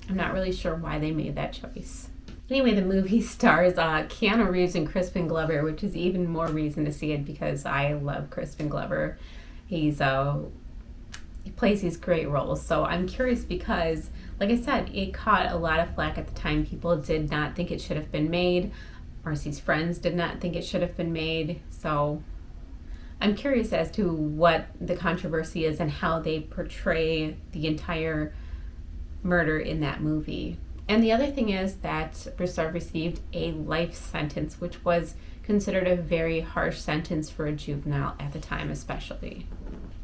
I'm not really sure why they made that choice. Anyway, the movie stars Keanu Reeves and Crispin Glover, which is even more reason to see it because I love Crispin Glover. He plays these great roles. So I'm curious because, like I said, it caught a lot of flack at the time. People did not think it should have been made. Marcy's friends did not think it should have been made. So I'm curious as to what the controversy is and how they portray the entire murder in that movie. And the other thing is that Broussard received a life sentence, which was considered a very harsh sentence for a juvenile at the time especially.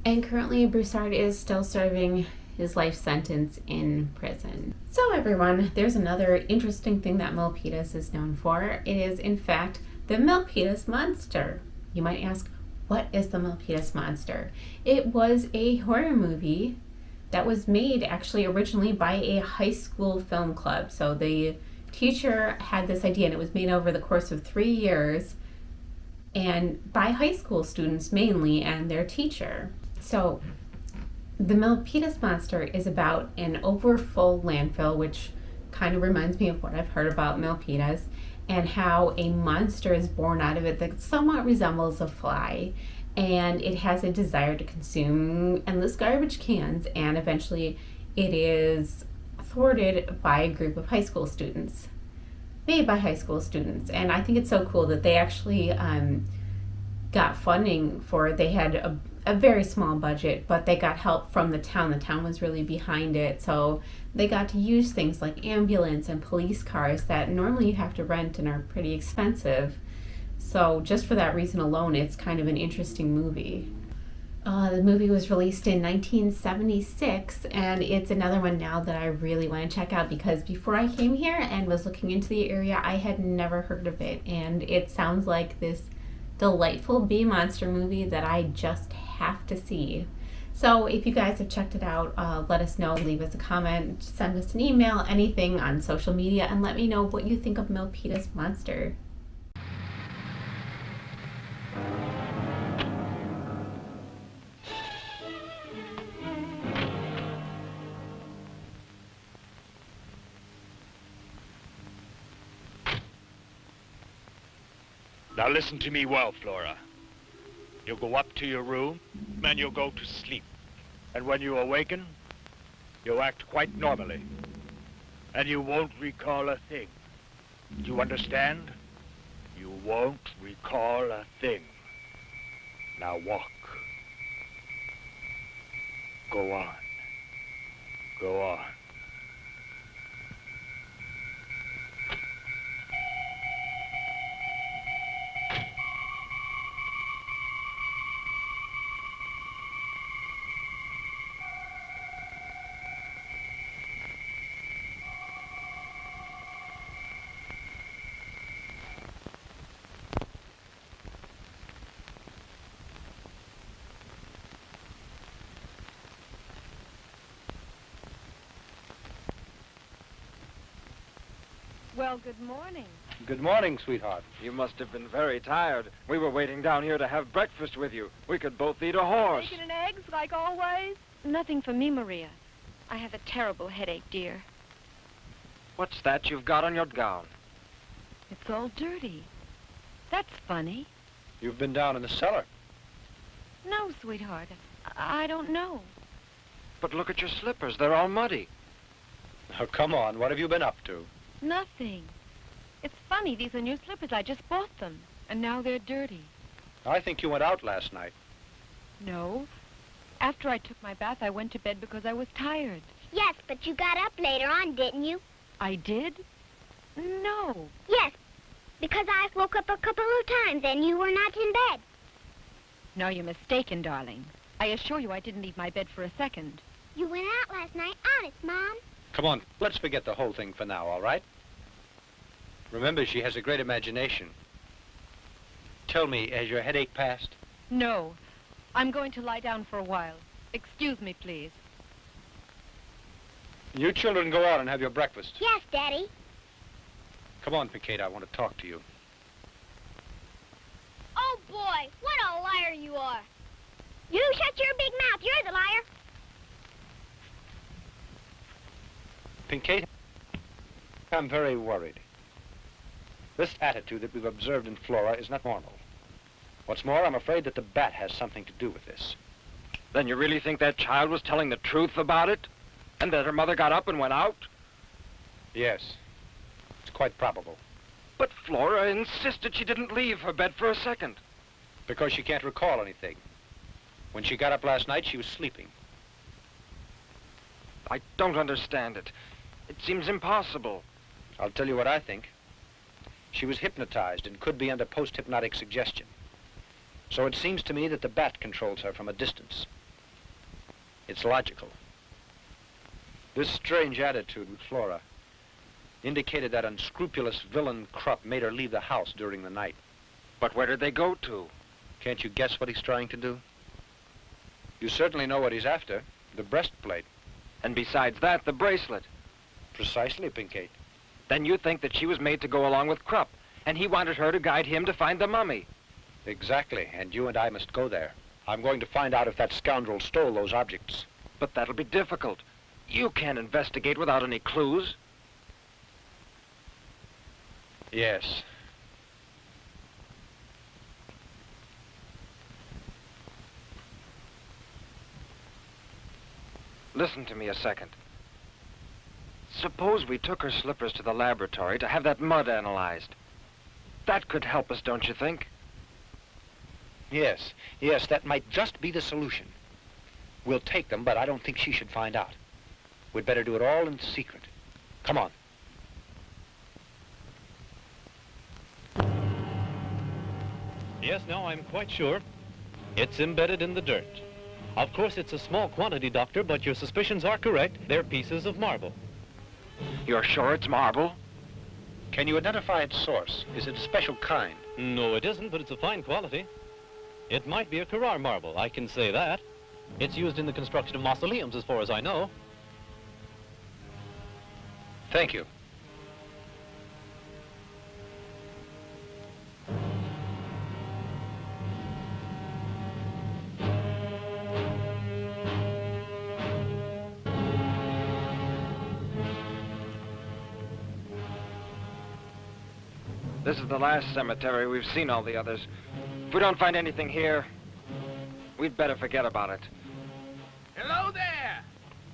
And currently Broussard is still serving his life sentence in prison. So everyone, there's another interesting thing that Milpitas is known for. It is, in fact, the Milpitas Monster. You might ask, what is the Milpitas Monster? It was a horror movie that was made actually originally by a high school film club. So the teacher had this idea and it was made over the course of 3 years and by high school students mainly and their teacher. So the Milpitas Monster is about an overfull landfill, which kind of reminds me of what I've heard about Milpitas, and how a monster is born out of it that somewhat resembles a fly, and it has a desire to consume endless garbage cans, and eventually it is thwarted by a group of high school students, made by high school students. And I think it's so cool that they actually got funding for it. They had a very small budget, but they got help from the town. The town was really behind it, so they got to use things like ambulance and police cars that normally you have to rent and are pretty expensive. So just for that reason alone, it's kind of an interesting movie. The movie was released in 1976, and it's another one now that I really want to check out, because before I came here and was looking into the area, I had never heard of it, and it sounds like this delightful bee monster movie that I just have to see. So if you guys have checked it out, let us know, leave us a comment, send us an email, anything on social media, and let me know what you think of Milpitas Monster. Now listen to me well, Flora. You'll go up to your room, and you'll go to sleep. And when you awaken, you'll act quite normally. And you won't recall a thing. Do you understand? You won't recall a thing. Now walk. Go on. Go on. Well, good morning. Good morning, sweetheart. You must have been very tired. We were waiting down here to have breakfast with you. We could both eat a horse. Bacon and eggs, like always? Nothing for me, Maria. I have a terrible headache, dear. What's that you've got on your gown? It's all dirty. That's funny. You've been down in the cellar. No, sweetheart. I don't know. But look at your slippers. They're all muddy. Oh, come on. What have you been up to? Nothing. It's funny. These are new slippers. I just bought them. And now they're dirty. I think you went out last night. No. After I took my bath, I went to bed because I was tired. Yes, but you got up later on, didn't you? I did? No. Yes, because I woke up a couple of times and you were not in bed. No, you're mistaken, darling. I assure you I didn't leave my bed for a second. You went out last night, honest, Mom. Come on, let's forget the whole thing for now, all right? Remember, she has a great imagination. Tell me, has your headache passed? No. I'm going to lie down for a while. Excuse me, please. You children go out and have your breakfast. Yes, Daddy. Come on, Piquet, I want to talk to you. Oh, boy, what a liar you are. You shut your big mouth. You're the liar. Piquet, I'm very worried. This attitude that we've observed in Flora is not normal. What's more, I'm afraid that the bat has something to do with this. Then you really think that child was telling the truth about it? And that her mother got up and went out? Yes. It's quite probable. But Flora insisted she didn't leave her bed for a second. Because she can't recall anything. When she got up last night, she was sleeping. I don't understand it. It seems impossible. I'll tell you what I think. She was hypnotized and could be under post-hypnotic suggestion. So it seems to me that the bat controls her from a distance. It's logical. This strange attitude with Flora indicated that unscrupulous villain Krupp made her leave the house during the night. But where did they go to? Can't you guess what he's trying to do? You certainly know what he's after, the breastplate. And besides that, the bracelet. Precisely, Pinkate. Then you think that she was made to go along with Krupp, and he wanted her to guide him to find the mummy. Exactly, and you and I must go there. I'm going to find out if that scoundrel stole those objects. But that'll be difficult. You can't investigate without any clues. Yes. Listen to me a second. Suppose we took her slippers to the laboratory to have that mud analyzed. That could help us, don't you think? Yes, that might just be the solution. We'll take them, but I don't think she should find out. We'd better do it all in secret. Come on. Yes, no, I'm quite sure. It's embedded in the dirt. Of course, it's a small quantity, Doctor, but your suspicions are correct. They're pieces of marble. You're sure it's marble? Can you identify its source? Is it a special kind? No, it isn't, but it's a fine quality. It might be a Carrara marble, I can say that. It's used in the construction of mausoleums, as far as I know. Thank you. This is the last cemetery. We've seen all the others. If we don't find anything here, we'd better forget about it. Hello there!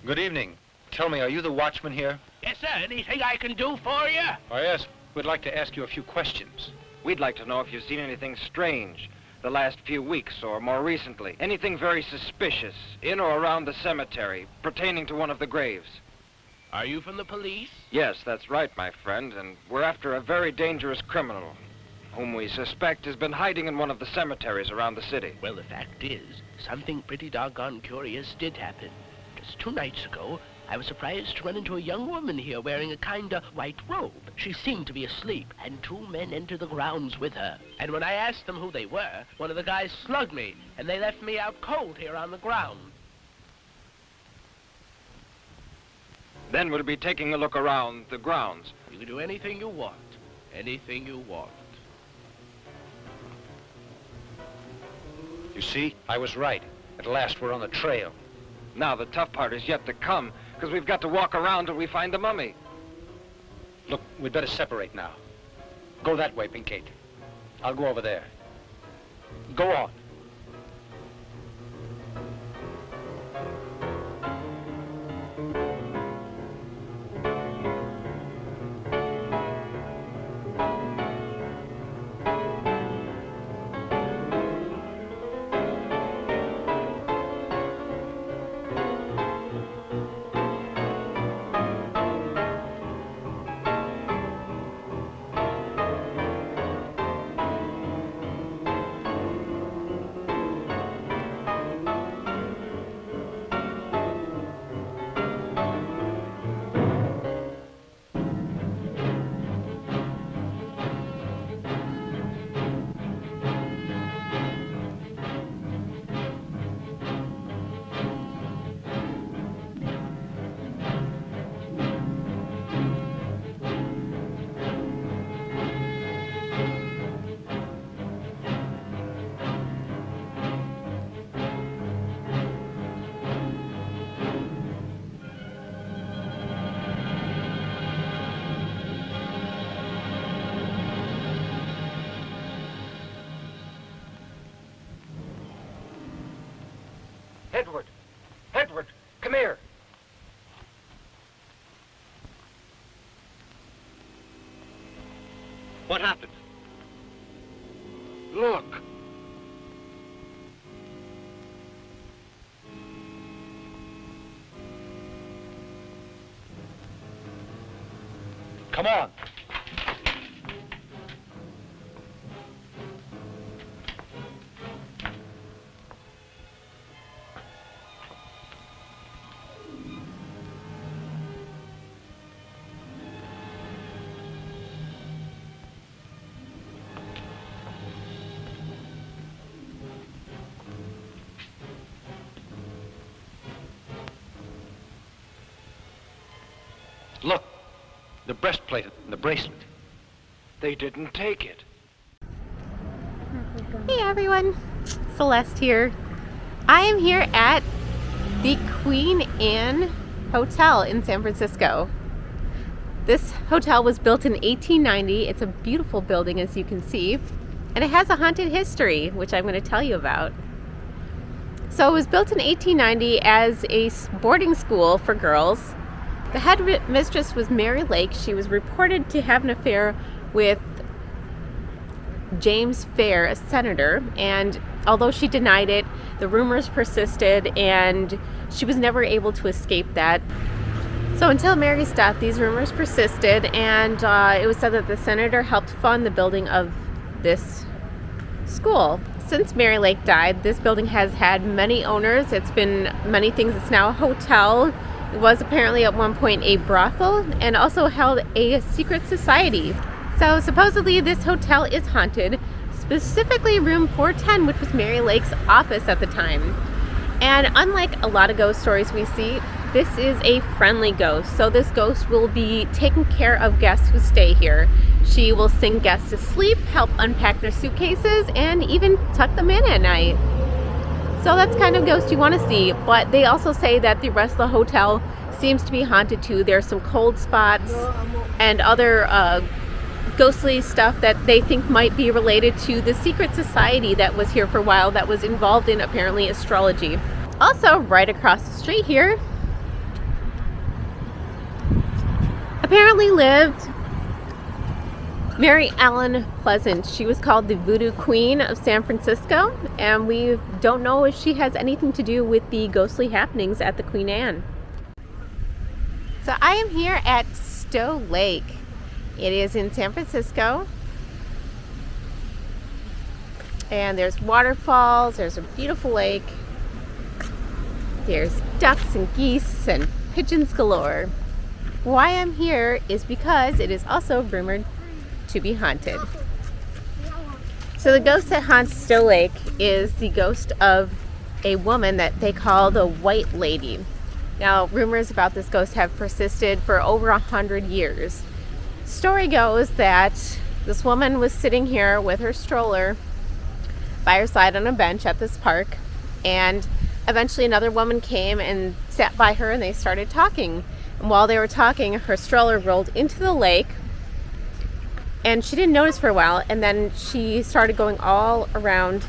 Good evening. Tell me, are you the watchman here? Yes, sir. Anything I can do for you? Oh, yes. We'd like to ask you a few questions. We'd like to know if you've seen anything strange the last few weeks or more recently. Anything very suspicious in or around the cemetery pertaining to one of the graves. Are you from the police? Yes, that's right, my friend, and we're after a very dangerous criminal whom we suspect has been hiding in one of the cemeteries around the city. Well, the fact is, something pretty doggone curious did happen. Just 2 nights ago, I was surprised to run into a young woman here wearing a kind of white robe. She seemed to be asleep, and 2 men entered the grounds with her. And when I asked them who they were, one of the guys slugged me, and they left me out cold here on the ground. Then we'll be taking a look around the grounds. You can do anything you want. Anything you want. You see, I was right. At last, we're on the trail. Now the tough part is yet to come, because we've got to walk around till we find the mummy. Look, we'd better separate now. Go that way, Pinkate. I'll go over there. Go on. Edward! Edward! Come here! What happened? Look! Come on. Look, the breastplate and the bracelet. They didn't take it. Hey everyone, Celeste here. I am here at the Queen Anne Hotel in San Francisco. This hotel was built in 1890. It's a beautiful building, as you can see, and it has a haunted history, which I'm going to tell you about. So it was built in 1890 as a boarding school for girls. The head mistress was Mary Lake. She was reported to have an affair with James Fair, a senator, and although she denied it, the rumors persisted and she was never able to escape that. So until Mary's death, these rumors persisted, and it was said that the senator helped fund the building of this school. Since Mary Lake died, this building has had many owners. It's been many things. It's now a hotel. It was apparently at one point a brothel and also held a secret society. So supposedly this hotel is haunted, specifically room 410, which was Mary Lake's office at the time. And unlike a lot of ghost stories we see, this is a friendly ghost. So this ghost will be taking care of guests who stay here. She will sing guests to sleep, help unpack their suitcases, and even tuck them in at night. So that's kind of ghost you want to see. But they also say that the rest of the hotel seems to be haunted too. There's some cold spots and other ghostly stuff that they think might be related to the secret society that was here for a while that was involved in apparently astrology. Also, right across the street here apparently lived Mary Ellen Pleasant. She was called the Voodoo Queen of San Francisco, and we don't know if she has anything to do with the ghostly happenings at the Queen Anne. So I am here at Stowe Lake. It is in San Francisco, and there's waterfalls, there's a beautiful lake, there's ducks and geese and pigeons galore. Why I'm here is because it is also rumored to be haunted. So the ghost that haunts Stowe Lake is the ghost of a woman that they call the White Lady. Now, rumors about this ghost have persisted for over 100 years. Story goes that this woman was sitting here with her stroller by her side on a bench at this park, and eventually another woman came and sat by her, and they started talking. And while they were talking, her stroller rolled into the lake, and she didn't notice for a while, and then she started going all around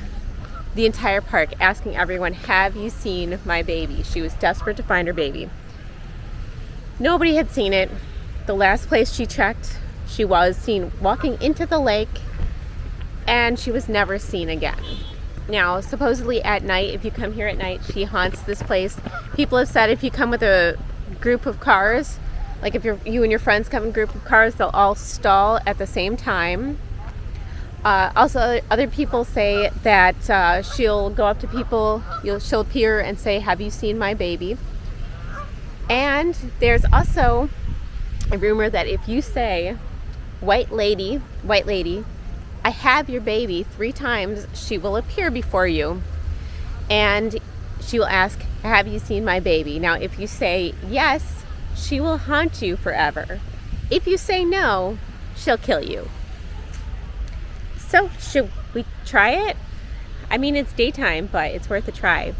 the entire park asking everyone, "Have you seen my baby?" She was desperate to find her baby. Nobody had seen it. The last place she checked, she was seen walking into the lake, and she was never seen again. Now, supposedly at night, if you come here at night, she haunts this place. People have said if you come with a group of cars, like if you and your friends come in a group of cars, they'll all stall at the same time. Also, other people say that she'll go up to people, she'll appear and say, "Have you seen my baby?" And there's also a rumor that if you say, white lady, I have your baby," 3 times, she will appear before you and she will ask, "Have you seen my baby?" Now, if you say yes, she will haunt you forever. If you say no, she'll kill you. So, should we try it? I mean, it's daytime, but it's worth a try.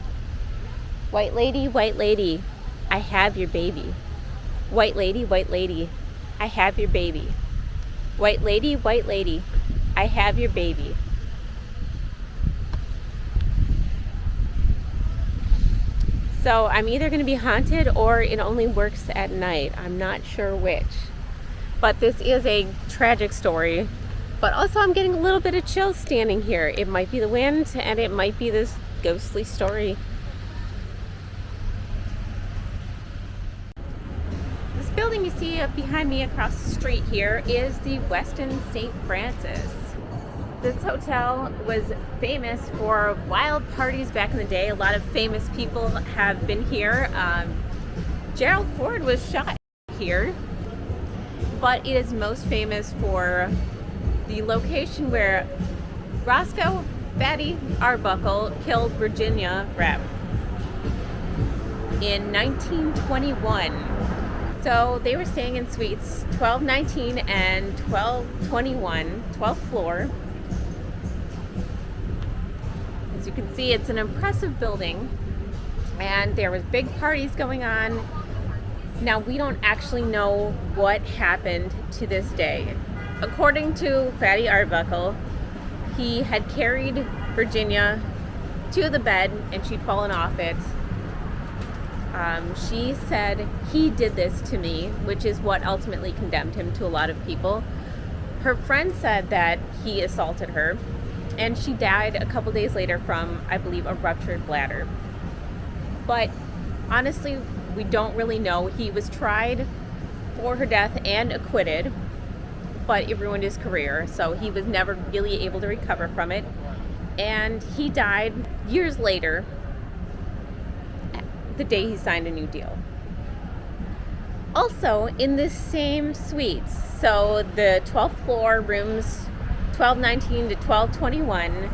White lady, I have your baby. White lady, I have your baby. White lady, I have your baby. So I'm either going to be haunted or it only works at night. I'm not sure which. But this is a tragic story. But also I'm getting a little bit of chills standing here. It might be the wind and it might be this ghostly story. This building you see up behind me across the street here is the Westin St. Francis. This hotel was famous for wild parties back in the day. A lot of famous people have been here. Gerald Ford was shot here, but it is most famous for the location where Roscoe Fatty Arbuckle killed Virginia Rapp in 1921. So they were staying in suites 1219 and 1221, 12th floor. As you can see, it's an impressive building, and there was big parties going on. Now, we don't actually know what happened to this day. According to Fatty Arbuckle, he had carried Virginia to the bed and she'd fallen off it. She said, "He did this to me," which is what ultimately condemned him to a lot of people. Her friend said that he assaulted her, and she died a couple days later from, I believe, a ruptured bladder. But honestly, we don't really know. He was tried for her death and acquitted, but it ruined his career, so he was never really able to recover from it. and he died years later, the day he signed a new deal. Also, in this same suite, so the 12th floor, rooms 1219 to 1221,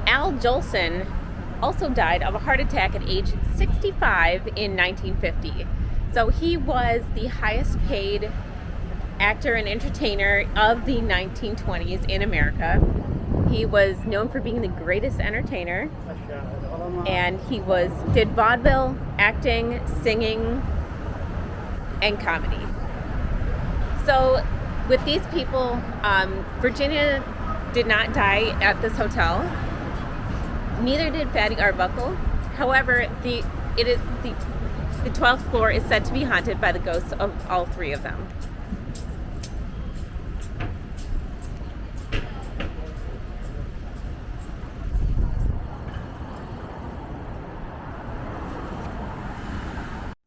Al Jolson also died of a heart attack at age 65 in 1950. So he was the highest paid actor and entertainer of the 1920s in America. He was known for being the greatest entertainer, and he did vaudeville, acting, singing, and comedy. So with these people, Virginia did not die at this hotel. Neither did Fatty Arbuckle. However, the 12th floor is said to be haunted by the ghosts of all three of them.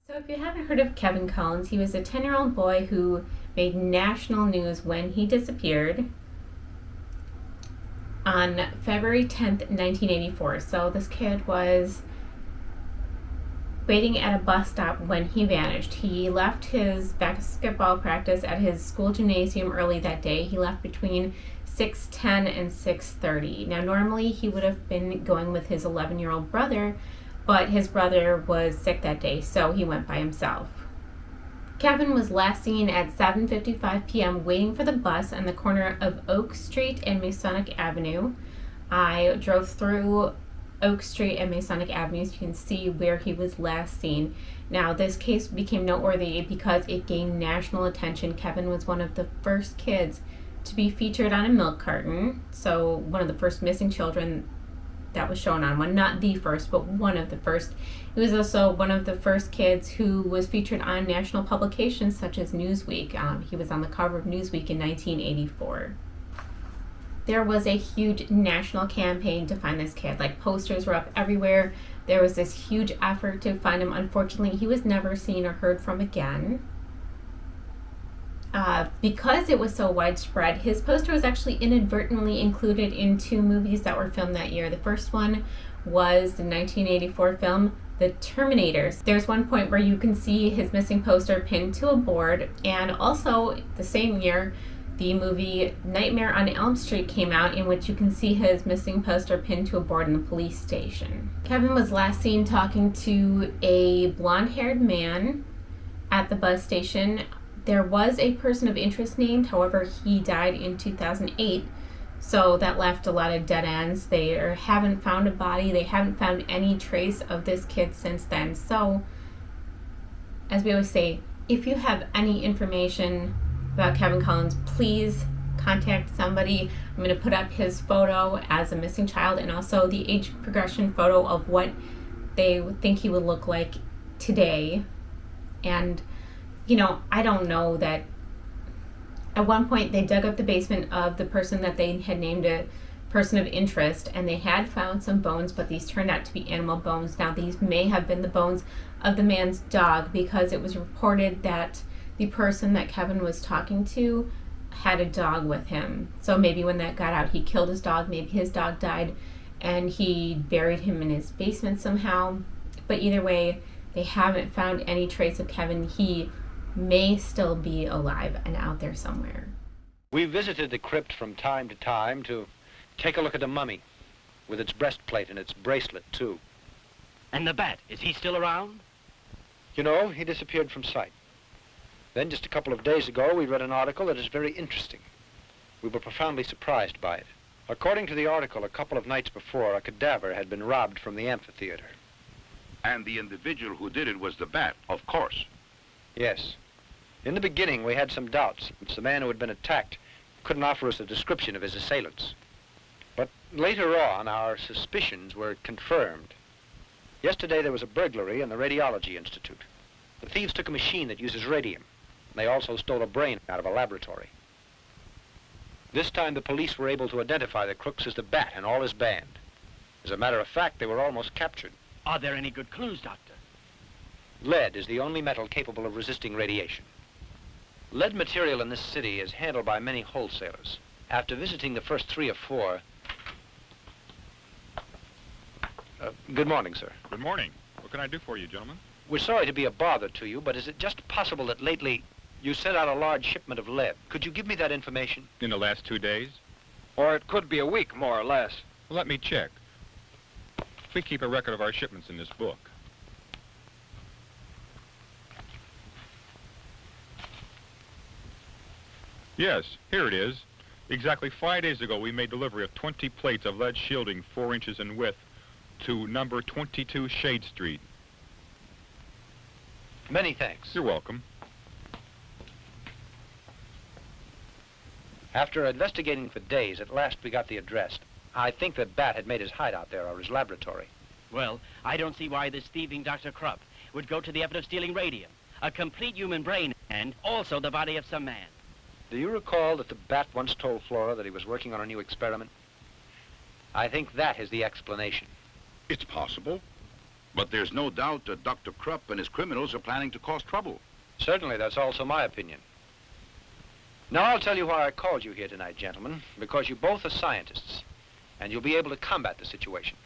So if you haven't heard of Kevin Collins, he was a 10-year-old boy who made national news when he disappeared on February 10th, 1984. So this kid was waiting at a bus stop when he vanished. He left his basketball practice at his school gymnasium early that day. He left between 6:10 and 6:30. Now normally he would have been going with his 11-year-old brother, but his brother was sick that day, so he went by himself. Kevin was last seen at 7:55 p.m. waiting for the bus on the corner of Oak Street and Masonic Avenue. I drove through Oak Street and Masonic Avenue so you can see where he was last seen. Now, this case became noteworthy because it gained national attention. Kevin was one of the first kids to be featured on a milk carton, so one of the first missing children that was shown on one. Not the first, but one of the first. He was also one of the first kids who was featured on national publications such as Newsweek. He was on the cover of Newsweek in 1984. There was a huge national campaign to find this kid. Like, posters were up everywhere. There was this huge effort to find him. Unfortunately, he was never seen or heard from again. Because it was so widespread, his poster was actually inadvertently included in 2 movies that were filmed that year. The first one was the 1984 film The Terminators. There's one point where you can see his missing poster pinned to a board, and also the same year the movie Nightmare on Elm Street came out, in which you can see his missing poster pinned to a board in the police station. Kevin was last seen talking to a blonde-haired man at the bus station. There was a person of interest named, however, he died in 2008, so that left a lot of dead ends. They haven't found a body. They haven't found any trace of this kid since then. So, as we always say, if you have any information about Kevin Collins, please contact somebody. I'm going to put up his photo as a missing child and also the age progression photo of what they would think he would look like today. And you know, I don't know that at one point they dug up the basement of the person that they had named a person of interest, and they had found some bones, but these turned out to be animal bones. Now, these may have been the bones of the man's dog, because it was reported that the person that Kevin was talking to had a dog with him. So maybe when that got out, he killed his dog. Maybe his dog died and he buried him in his basement somehow. But either way, they haven't found any trace of Kevin. He may still be alive and out there somewhere. We visited the crypt from time to time to take a look at the mummy, with its breastplate and its bracelet, too. And the bat, is he still around? You know, he disappeared from sight. Then, just a couple of days ago, we read an article that is very interesting. We were profoundly surprised by it. According to the article, a couple of nights before, a cadaver had been robbed from the amphitheater. And the individual who did it was the bat, of course. Yes. In the beginning, we had some doubts, since the man who had been attacked couldn't offer us a description of his assailants. But later on, our suspicions were confirmed. Yesterday, there was a burglary in the Radiology Institute. The thieves took a machine that uses radium. They also stole a brain out of a laboratory. This time, the police were able to identify the crooks as the Bat and all his band. As a matter of fact, they were almost captured. Are there any good clues, Doctor? Lead is the only metal capable of resisting radiation. Lead material in this city is handled by many wholesalers. After visiting the first 3 or 4, Good morning, sir. Good morning. What can I do for you, gentlemen? We're sorry to be a bother to you, but is it just possible that lately you sent out a large shipment of lead? Could you give me that information? In the last 2 days? Or it could be a week, more or less. Well, let me check. We keep a record of our shipments in this book. Yes, here it is. Exactly 5 days ago, we made delivery of 20 plates of lead shielding 4 inches in width to number 22 Shade Street. Many thanks. You're welcome. After investigating for days, at last we got the address. I think that Bat had made his hideout there, or his laboratory. Well, I don't see why this thieving Dr. Krupp would go to the effort of stealing radium, a complete human brain, and also the body of some man. Do you recall that the Bat once told Flora that he was working on a new experiment? I think that is the explanation. It's possible. But there's no doubt that Dr. Krupp and his criminals are planning to cause trouble. Certainly, that's also my opinion. Now, I'll tell you why I called you here tonight, gentlemen, because you both are scientists, and you'll be able to combat the situation.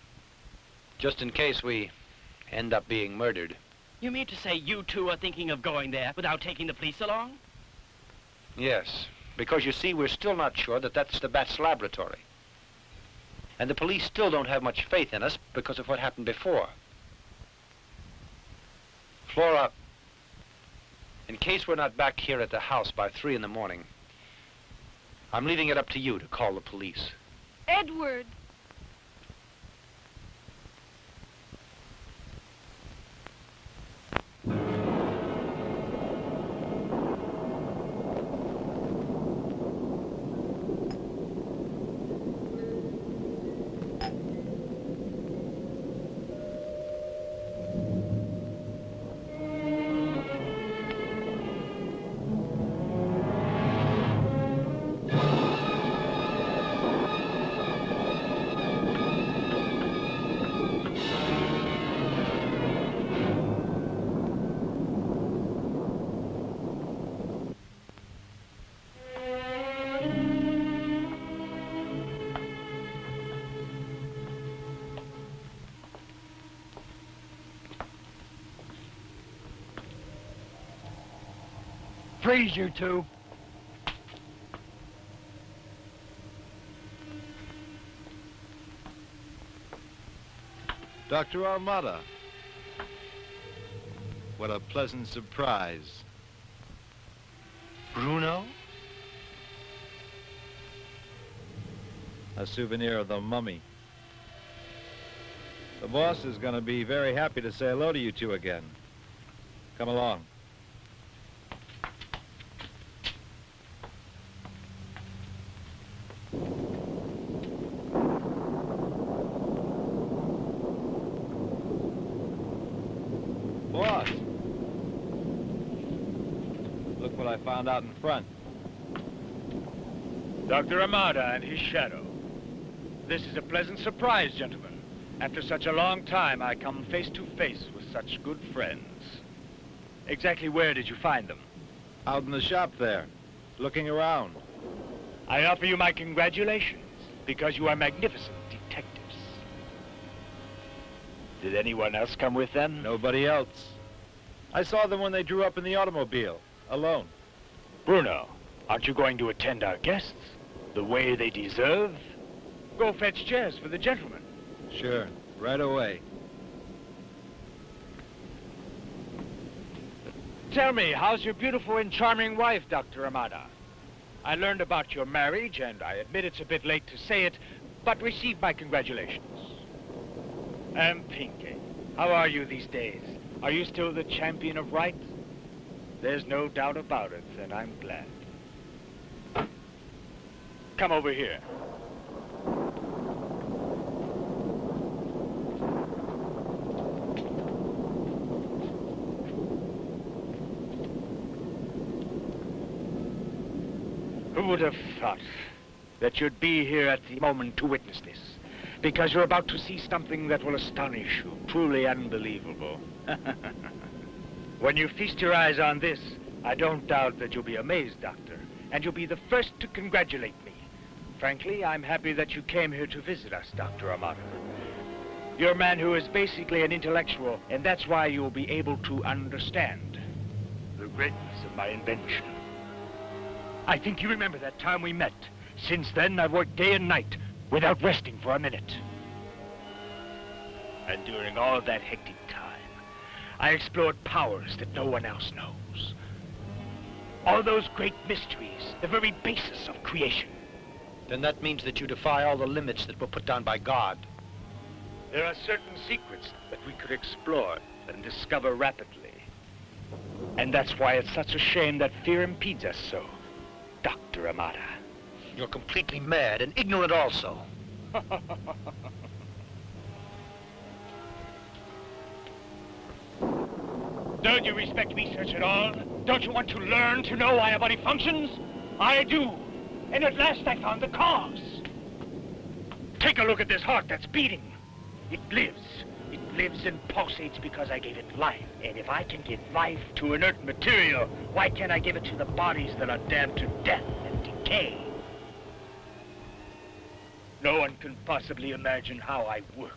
Just in case we end up being murdered. You mean to say you two are thinking of going there without taking the police along? Yes, because you see, we're still not sure that that's the Bat's laboratory. And the police still don't have much faith in us because of what happened before. Flora, in case we're not back here at the house by 3 in the morning, I'm leaving it up to you to call the police. Edward! Freeze, you two. Dr. Almada. What a pleasant surprise. Bruno? A souvenir of the mummy. The boss is going to be very happy to say hello to you two again. Come along. Boss! Look what I found out in front. Dr. Almada and his shadow. This is a pleasant surprise, gentlemen. After such a long time, I come face to face with such good friends. Exactly where did you find them? Out in the shop there, looking around. I offer you my congratulations, because you are magnificent detectives. Did anyone else come with them? Nobody else. I saw them when they drew up in the automobile, alone. Bruno, aren't you going to attend our guests the way they deserve? Go fetch chairs for the gentlemen. Sure, right away. Tell me, how's your beautiful and charming wife, Dr. Almada? I learned about your marriage, and I admit it's a bit late to say it, but receive my congratulations. And Pinky, how are you these days? Are you still the champion of right? There's no doubt about it, and I'm glad. Come over here. Who would have thought that you'd be here at the moment to witness this? Because you're about to see something that will astonish you, truly unbelievable. When you feast your eyes on this, I don't doubt that you'll be amazed, Doctor, and you'll be the first to congratulate me. Frankly, I'm happy that you came here to visit us, Dr. Almada. You're a man who is basically an intellectual, and that's why you'll be able to understand the greatness of my invention. I think you remember that time we met. Since then, I've worked day and night without resting for a minute. And during all of that hectic time, I explored powers that no one else knows. All those great mysteries, the very basis of creation. Then that means that you defy all the limits that were put down by God. There are certain secrets that we could explore and discover rapidly. And that's why it's such a shame that fear impedes us so, Dr. Almada. You're completely mad and ignorant also. Don't you respect research at all? Don't you want to learn to know why a body functions? I do. And at last I found the cause. Take a look at this heart that's beating. It lives. It lives and pulsates because I gave it life. And if I can give life to inert material, why can't I give it to the bodies that are damned to death and decay? No one can possibly imagine how I worked.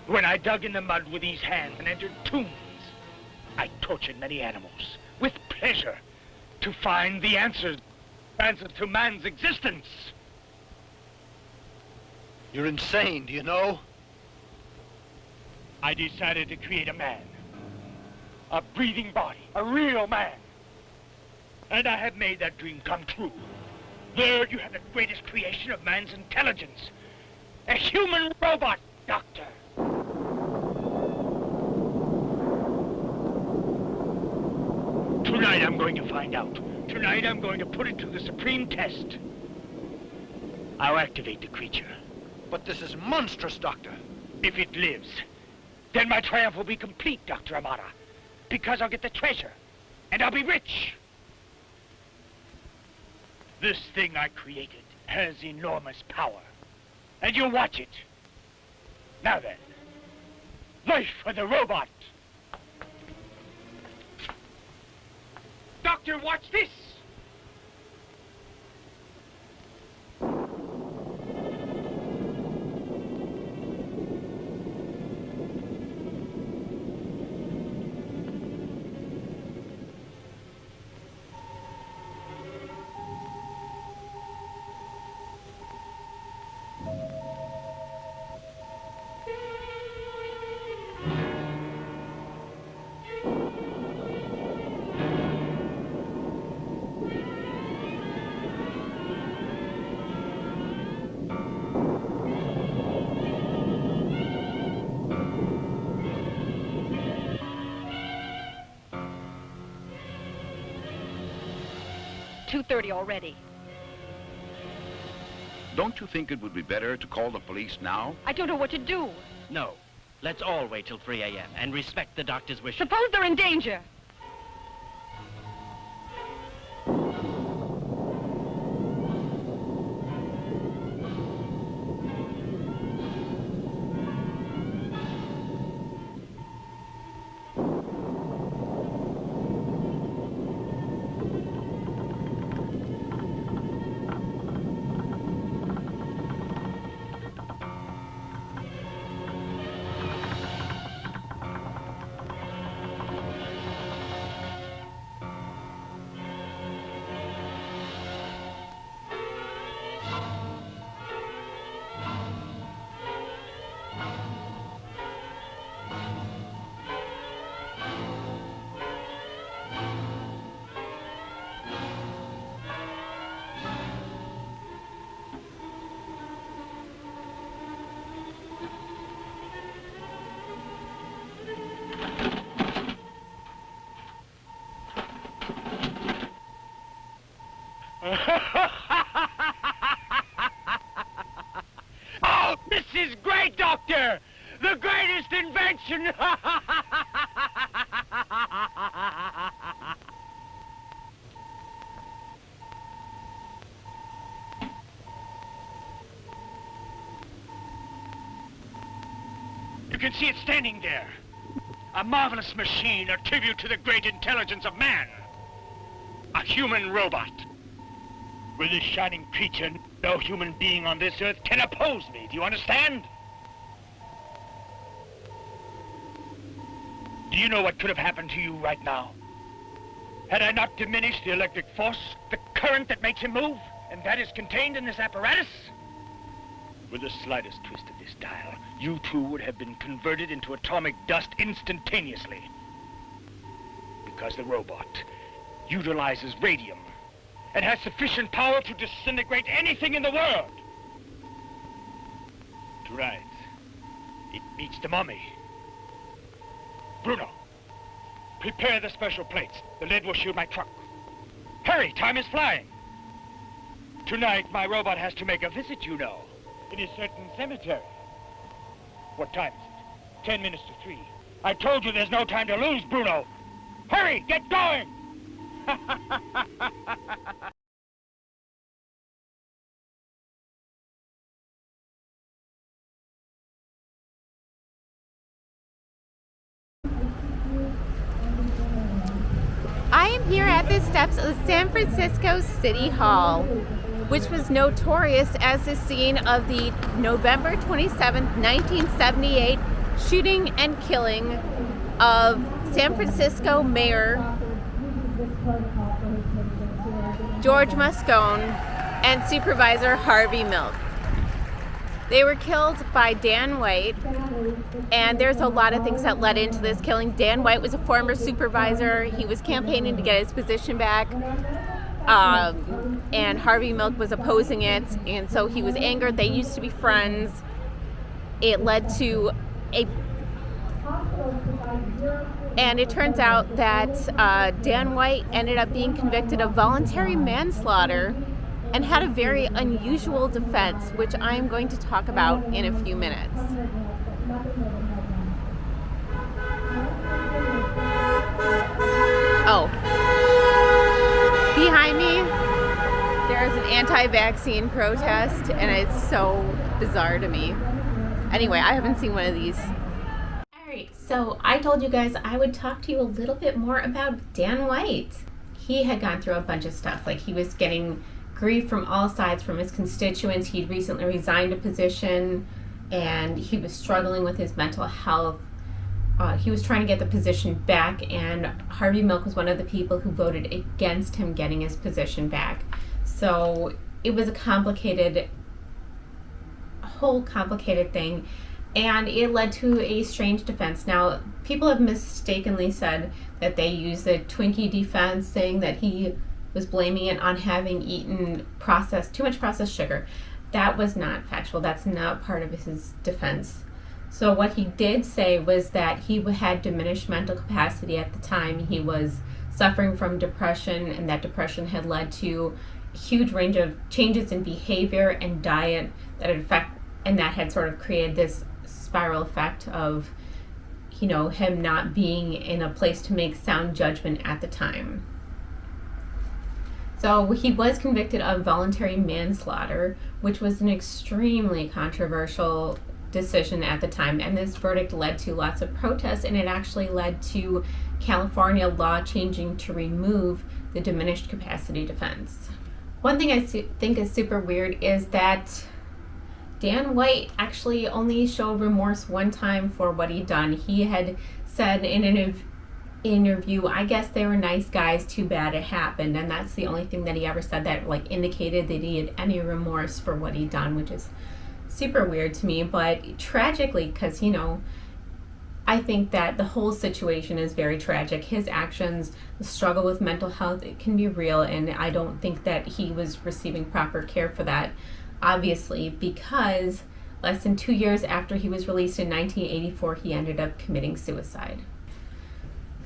When I dug in the mud with these hands and entered tombs, I tortured many animals with pleasure to find the answers to man's existence. You're insane, do you know? I decided to create a man. A breathing body. A real man. And I have made that dream come true. There you have the greatest creation of man's intelligence. A human robot, Doctor. Tonight I'm going to find out. Tonight I'm going to put it to the supreme test. I'll activate the creature. But this is monstrous, Doctor. If it lives, then my triumph will be complete, Dr. Almada. Because I'll get the treasure, and I'll be rich. This thing I created has enormous power, and you'll watch it. Now then, life for the robot. Doctor, watch this! .30 already. Don't you think it would be better to call the police now? I don't know what to do. No. Let's all wait till 3 a.m. and respect the doctor's wishes. Suppose they're in danger. Oh, this is great, Doctor! The greatest invention! You can see it standing there. A marvelous machine, a tribute to the great intelligence of man. A human robot. With this shining creature, no human being on this earth can oppose me. Do you understand? Do you know what could have happened to you right now? Had I not diminished the electric force, the current that makes him move, and that is contained in this apparatus? With the slightest twist of this dial, you two would have been converted into atomic dust instantaneously. Because the robot utilizes radium and has sufficient power to disintegrate anything in the world. Right. It beats the mummy. Bruno, prepare the special plates. The lid will shield my truck. Hurry, time is flying. Tonight, my robot has to make a visit, you know, in a certain cemetery. What time is it? 10 minutes to 3. I told you there's no time to lose, Bruno. Hurry, get going! I am here at the steps of the San Francisco City Hall, which was notorious as the scene of the November 27, 1978 shooting and killing of San Francisco Mayor George Moscone and Supervisor Harvey Milk. They were killed by Dan White, and there's a lot of things that led into this killing. Dan White was a former supervisor. He was campaigning to get his position back, and Harvey Milk was opposing it, and so he was angered. They used to be friends. It led to and it turns out that Dan White ended up being convicted of voluntary manslaughter and had a very unusual defense, which I'm going to talk about in a few minutes. Oh, behind me, there's an anti-vaccine protest, and it's so bizarre to me. Anyway, I haven't seen one of these. Alright, so I told you guys I would talk to you a little bit more about Dan White. He had gone through a bunch of stuff, like he was getting grief from all sides from his constituents. He'd recently resigned a position, and he was struggling with his mental health. He was trying to get the position back, and Harvey Milk was one of the people who voted against him getting his position back. So it was a whole complicated thing, and it led to a strange defense. Now, people have mistakenly said that they used the Twinkie defense, saying that he was blaming it on having eaten too much processed sugar. That was not factual. That's not part of his defense. So what he did say was that he had diminished mental capacity at the time. He was suffering from depression, and that depression had led to a huge range of changes in behavior and diet that had sort of created this spiral effect of, him not being in a place to make sound judgment at the time. So he was convicted of voluntary manslaughter, which was an extremely controversial decision at the time, and this verdict led to lots of protests, and it actually led to California law changing to remove the diminished capacity defense. One thing I think is super weird is that Dan White actually only showed remorse one time for what he'd done. He had said in an interview, I guess they were nice guys, too bad it happened, and that's the only thing that he ever said that indicated that he had any remorse for what he'd done, which is super weird to me, but tragically, because I think that the whole situation is very tragic. His actions, the struggle with mental health, it can be real, and I don't think that he was receiving proper care for that, obviously, because less than 2 years after he was released in 1984, he ended up committing suicide.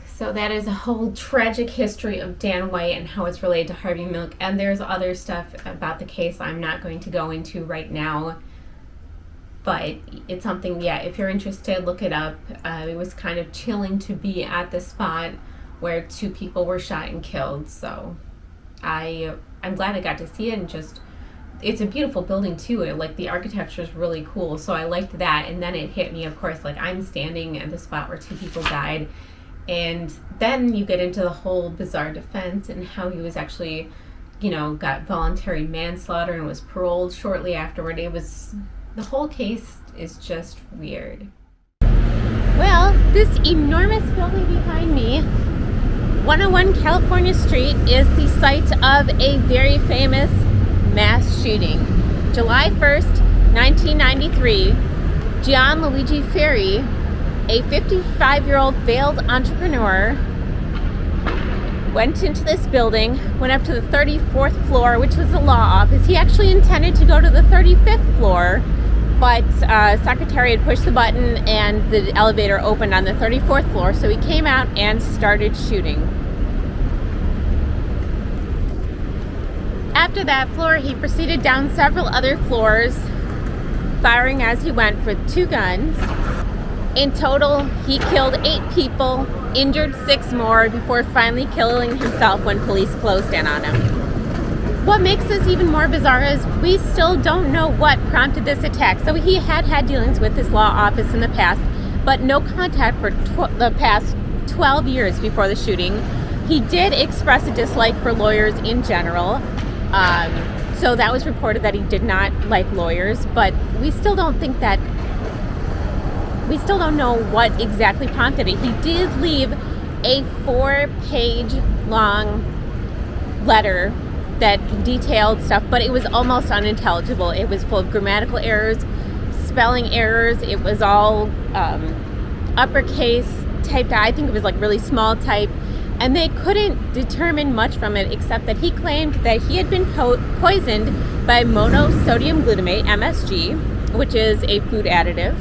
So that is a whole tragic history of Dan White and how it's related to Harvey Milk, and there's other stuff about the case I'm not going to go into right now. But it's something, if you're interested, look it up. It was kind of chilling to be at the spot where 2 people were shot and killed. So I'm glad I got to see it, and it's a beautiful building too. The architecture is really cool. So I liked that. And then it hit me, of course, I'm standing at the spot where 2 people died. And then you get into the whole bizarre defense and how he was actually, got voluntary manslaughter and was paroled shortly afterward. The whole case is just weird. Well, this enormous building behind me, 101 California Street, is the site of a very famous mass shooting. July 1st, 1993, Gianluigi Ferri, a 55-year-old failed entrepreneur, went into this building, went up to the 34th floor, which was the law office. He actually intended to go to the 35th floor, but secretary had pushed the button and the elevator opened on the 34th floor, so he came out and started shooting. After that floor, he proceeded down several other floors, firing as he went with 2 guns. In total, he killed 8 people, injured 6 more, before finally killing himself when police closed in on him. What makes this even more bizarre is we still don't know what prompted this attack. So he had dealings with this law office in the past, but no contact for the past 12 years before the shooting. He did express a dislike for lawyers in general. So that was reported that he did not like lawyers, but we still don't know what exactly prompted it. He did leave a 4-page long letter that detailed stuff, but it was almost unintelligible. It was full of grammatical errors, spelling errors. It was all uppercase typed out. I think it was like really small type, and they couldn't determine much from it except that he claimed that he had been poisoned by monosodium glutamate, MSG, which is a food additive.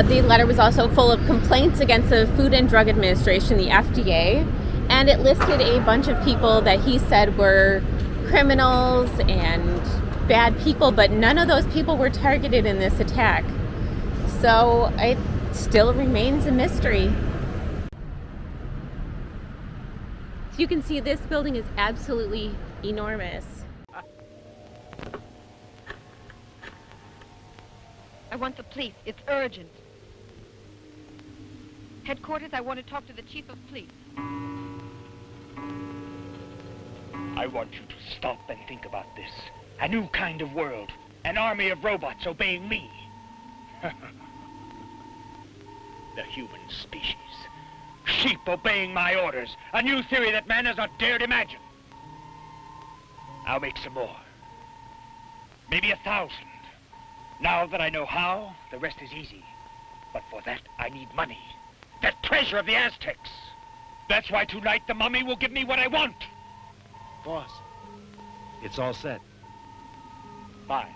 The letter was also full of complaints against the Food and Drug Administration, the FDA, and it listed a bunch of people that he said were criminals and bad people, but none of those people were targeted in this attack. So it still remains a mystery. So you can see this building is absolutely enormous. I want the police. It's urgent. Headquarters, I want to talk to the chief of police. I want you to stop and think about this. A new kind of world. An army of robots obeying me. The human species. Sheep obeying my orders. A new theory that man has not dared imagine. I'll make some more. Maybe 1,000. Now that I know how, the rest is easy. But for that, I need money. That treasure of the Aztecs. That's why tonight the mummy will give me what I want. Boss, it's all set. Fine.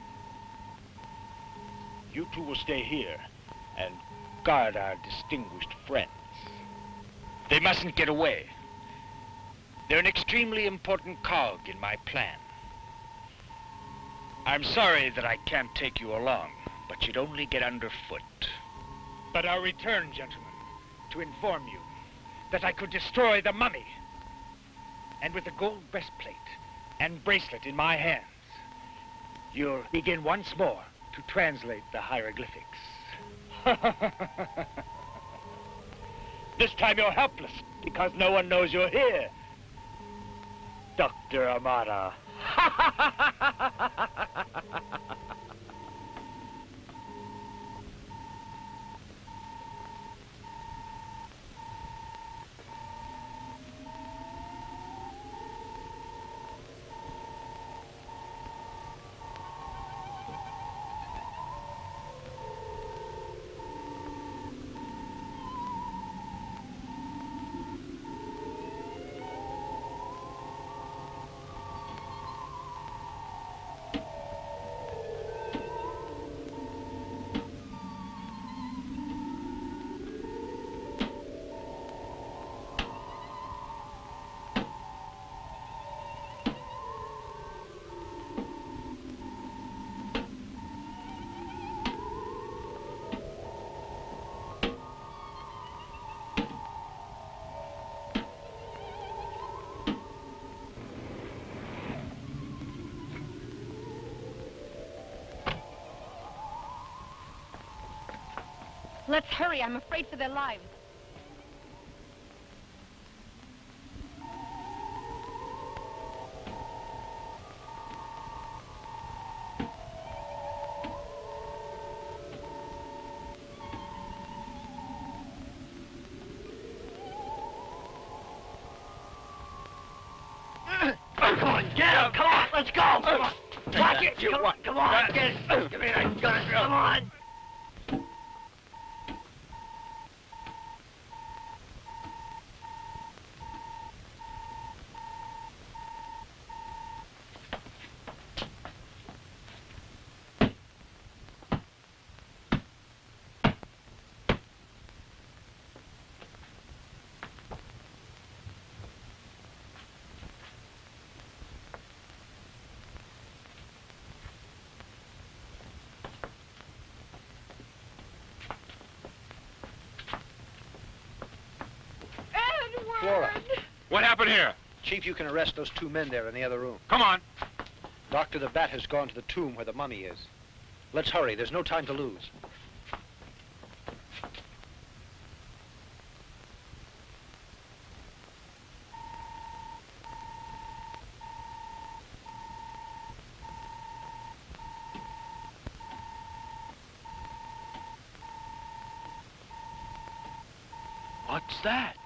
You two will stay here and guard our distinguished friends. They mustn't get away. They're an extremely important cog in my plan. I'm sorry that I can't take you along, but you'd only get underfoot. But I'll return, gentlemen, to inform you that I could destroy the mummy. And with the gold breastplate and bracelet in my hands, you'll begin once more to translate the hieroglyphics. This time you're helpless, because no one knows you're here. Dr. Almada. Let's hurry. I'm afraid for their lives. on, get up! Come on, let's go! Come on! Watch it! Come on, get it! Give me that gun! Come on! Flora. What happened here? Chief, you can arrest those 2 men there in the other room. Come on. Dr. the Bat has gone to the tomb where the mummy is. Let's hurry. There's no time to lose. What's that?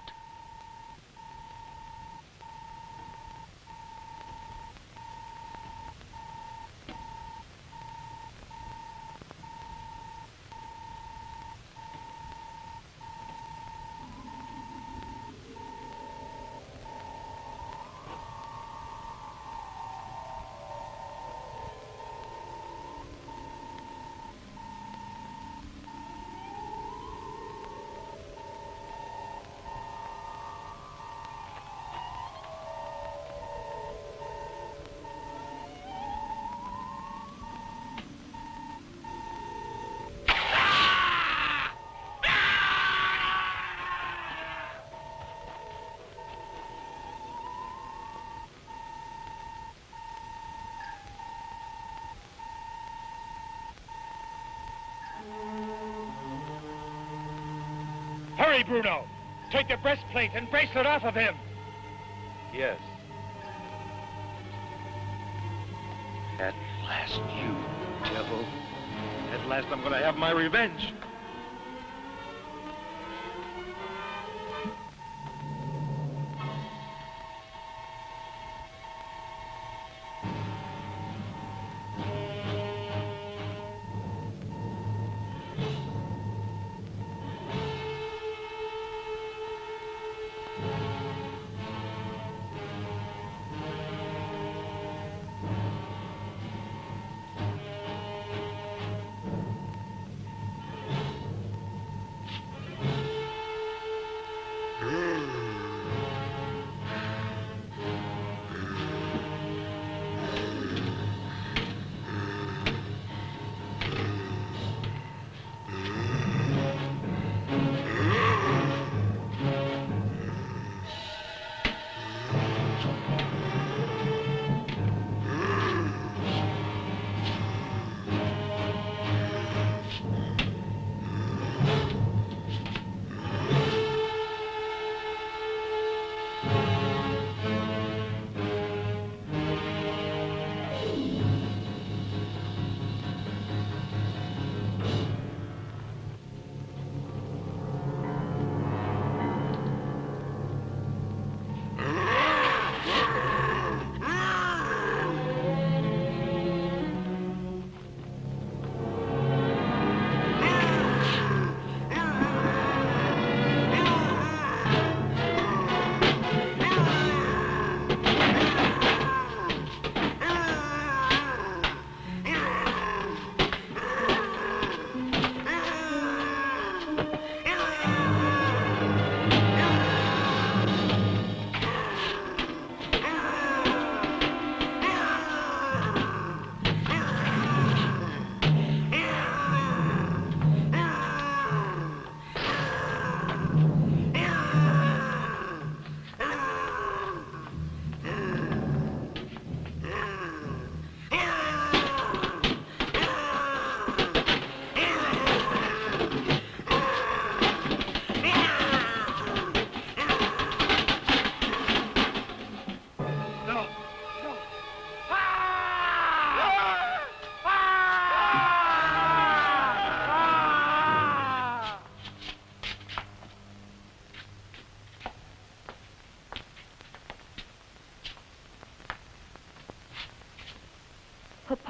Hurry, Bruno! Take the breastplate and bracelet off of him! Yes. At last, you devil. At last I'm gonna have my revenge.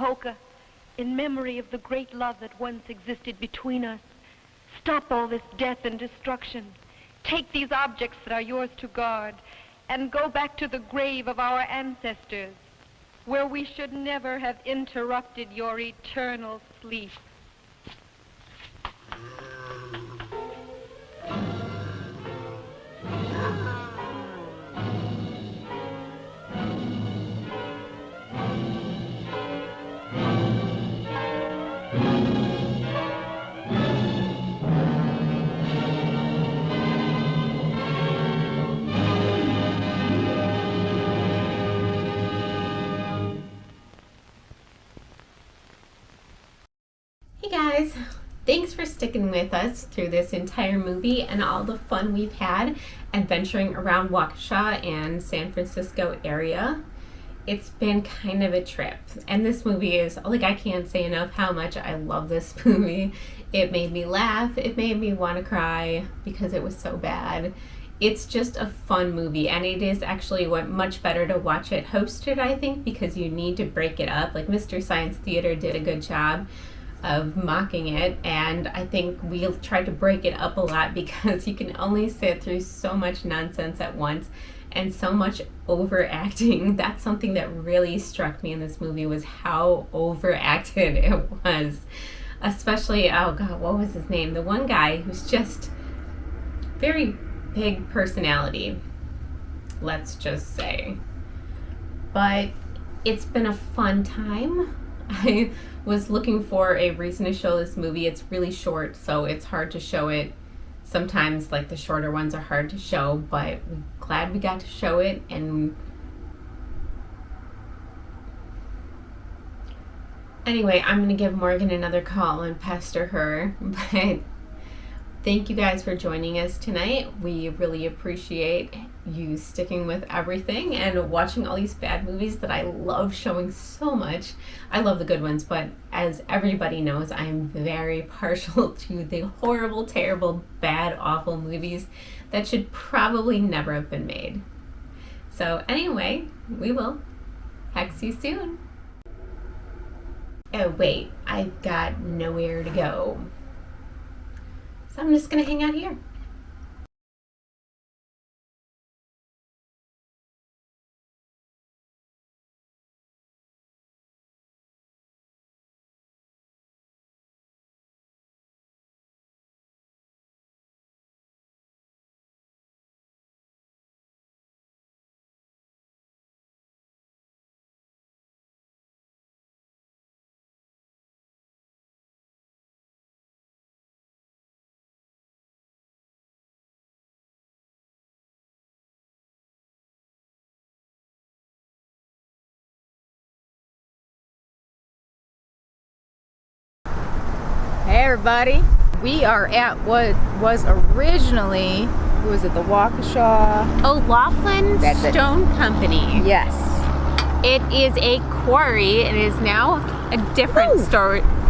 Poca, in memory of the great love that once existed between us, stop all this death and destruction. Take these objects that are yours to guard, and go back to the grave of our ancestors, where we should never have interrupted your eternal sleep. Hey guys, thanks for sticking with us through this entire movie and all the fun we've had adventuring around Waukesha and San Francisco area. It's been kind of a trip, and this movie is, like, I can't say enough how much I love this movie. It made me laugh, it made me want to cry because it was so bad. It's just a fun movie, and it is actually much better to watch it hosted, I think, because you need to break it up. Like, Mystery Science Theater did a good job of mocking it, and I think we'll try to break it up a lot because you can only sit through so much nonsense at once and so much overacting. That's something that really struck me in this movie, was how overacted it was. Especially, oh god, what was his name? The one guy who's just very big personality, let's just say. But it's been a fun time. I was looking for a reason to show this movie. It's really short, so it's hard to show it. Sometimes, like, the shorter ones are hard to show, but we're glad we got to show it. And anyway, I'm gonna give Morgan another call and pester her, but thank you guys for joining us tonight. We really appreciate you sticking with everything and watching all these bad movies that I love showing so much. I love the good ones, but as everybody knows, I am very partial to the horrible, terrible, bad, awful movies that should probably never have been made. So anyway, we will hex you soon. Oh wait, I've got nowhere to go. So I'm just gonna hang out here. Hey everybody, we are at what was originally, the Waukesha O'Laughlin Stone Company. Yes. It is a quarry. It is now a different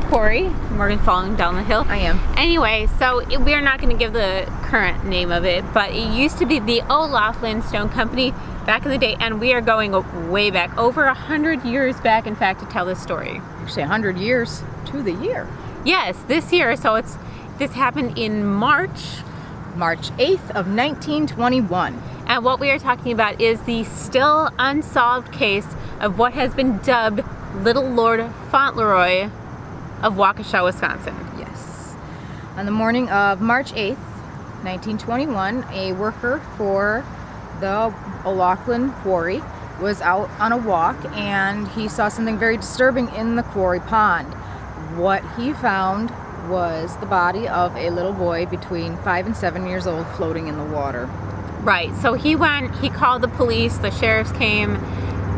quarry. Morgan's falling down the hill. I am. Anyway, so we're not going to give the current name of it, but it used to be the O'Laughlin Stone Company back in the day, and we are going way back, over 100 years back, in fact, to tell this story. Actually, 100 years to the year. Yes, this year. So this happened in March 8th of 1921. And what we are talking about is the still unsolved case of what has been dubbed Little Lord Fauntleroy of Waukesha, Wisconsin. Yes. On the morning of March 8th, 1921, a worker for the O'Laughlin quarry was out on a walk, and he saw something very disturbing in the quarry pond. What he found was the body of a little boy between 5 and 7 years old floating in the water. Right, so he called the police, the sheriffs came,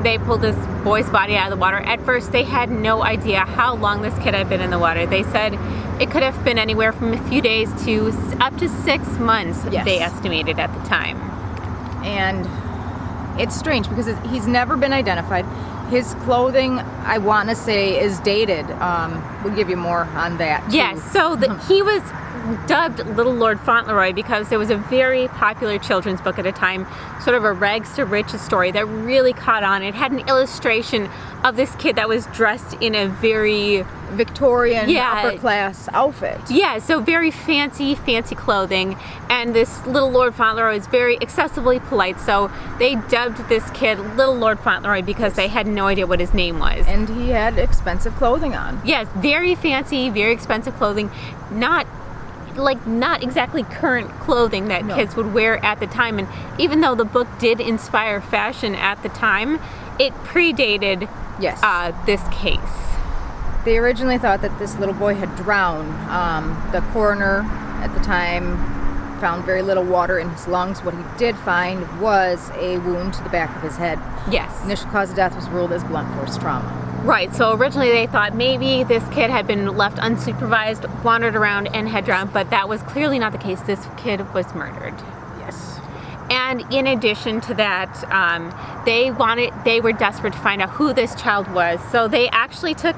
they pulled this boy's body out of the water. At first, they had no idea how long this kid had been in the water. They said it could have been anywhere from a few days to up to 6 months, yes, they estimated at the time. And it's strange because he's never been identified. His clothing I want to say is dated. We'll give you more on that. Yes, so he was dubbed Little Lord Fauntleroy because there was a very popular children's book at a time, sort of a rags to riches story that really caught on. It had an illustration of this kid that was dressed in a very Victorian upper class outfit. Yeah, so very fancy clothing, and this Little Lord Fauntleroy is very excessively polite, so they dubbed this kid Little Lord Fauntleroy because they had no idea what his name was. And he had expensive clothing on. Yes, very fancy, very expensive clothing, not exactly current clothing that kids would wear at the time. And even though the book did inspire fashion at the time, it predated this case. They originally thought that this little boy had drowned. The coroner at the time found very little water in his lungs. What he did find was a wound to the back of his head. Yes. Initial cause of death was ruled as blunt force trauma. Right, so originally they thought maybe this kid had been left unsupervised, wandered around, and had drowned, but that was clearly not the case. This kid was murdered. Yes. And in addition to that, they were desperate to find out who this child was, so they actually took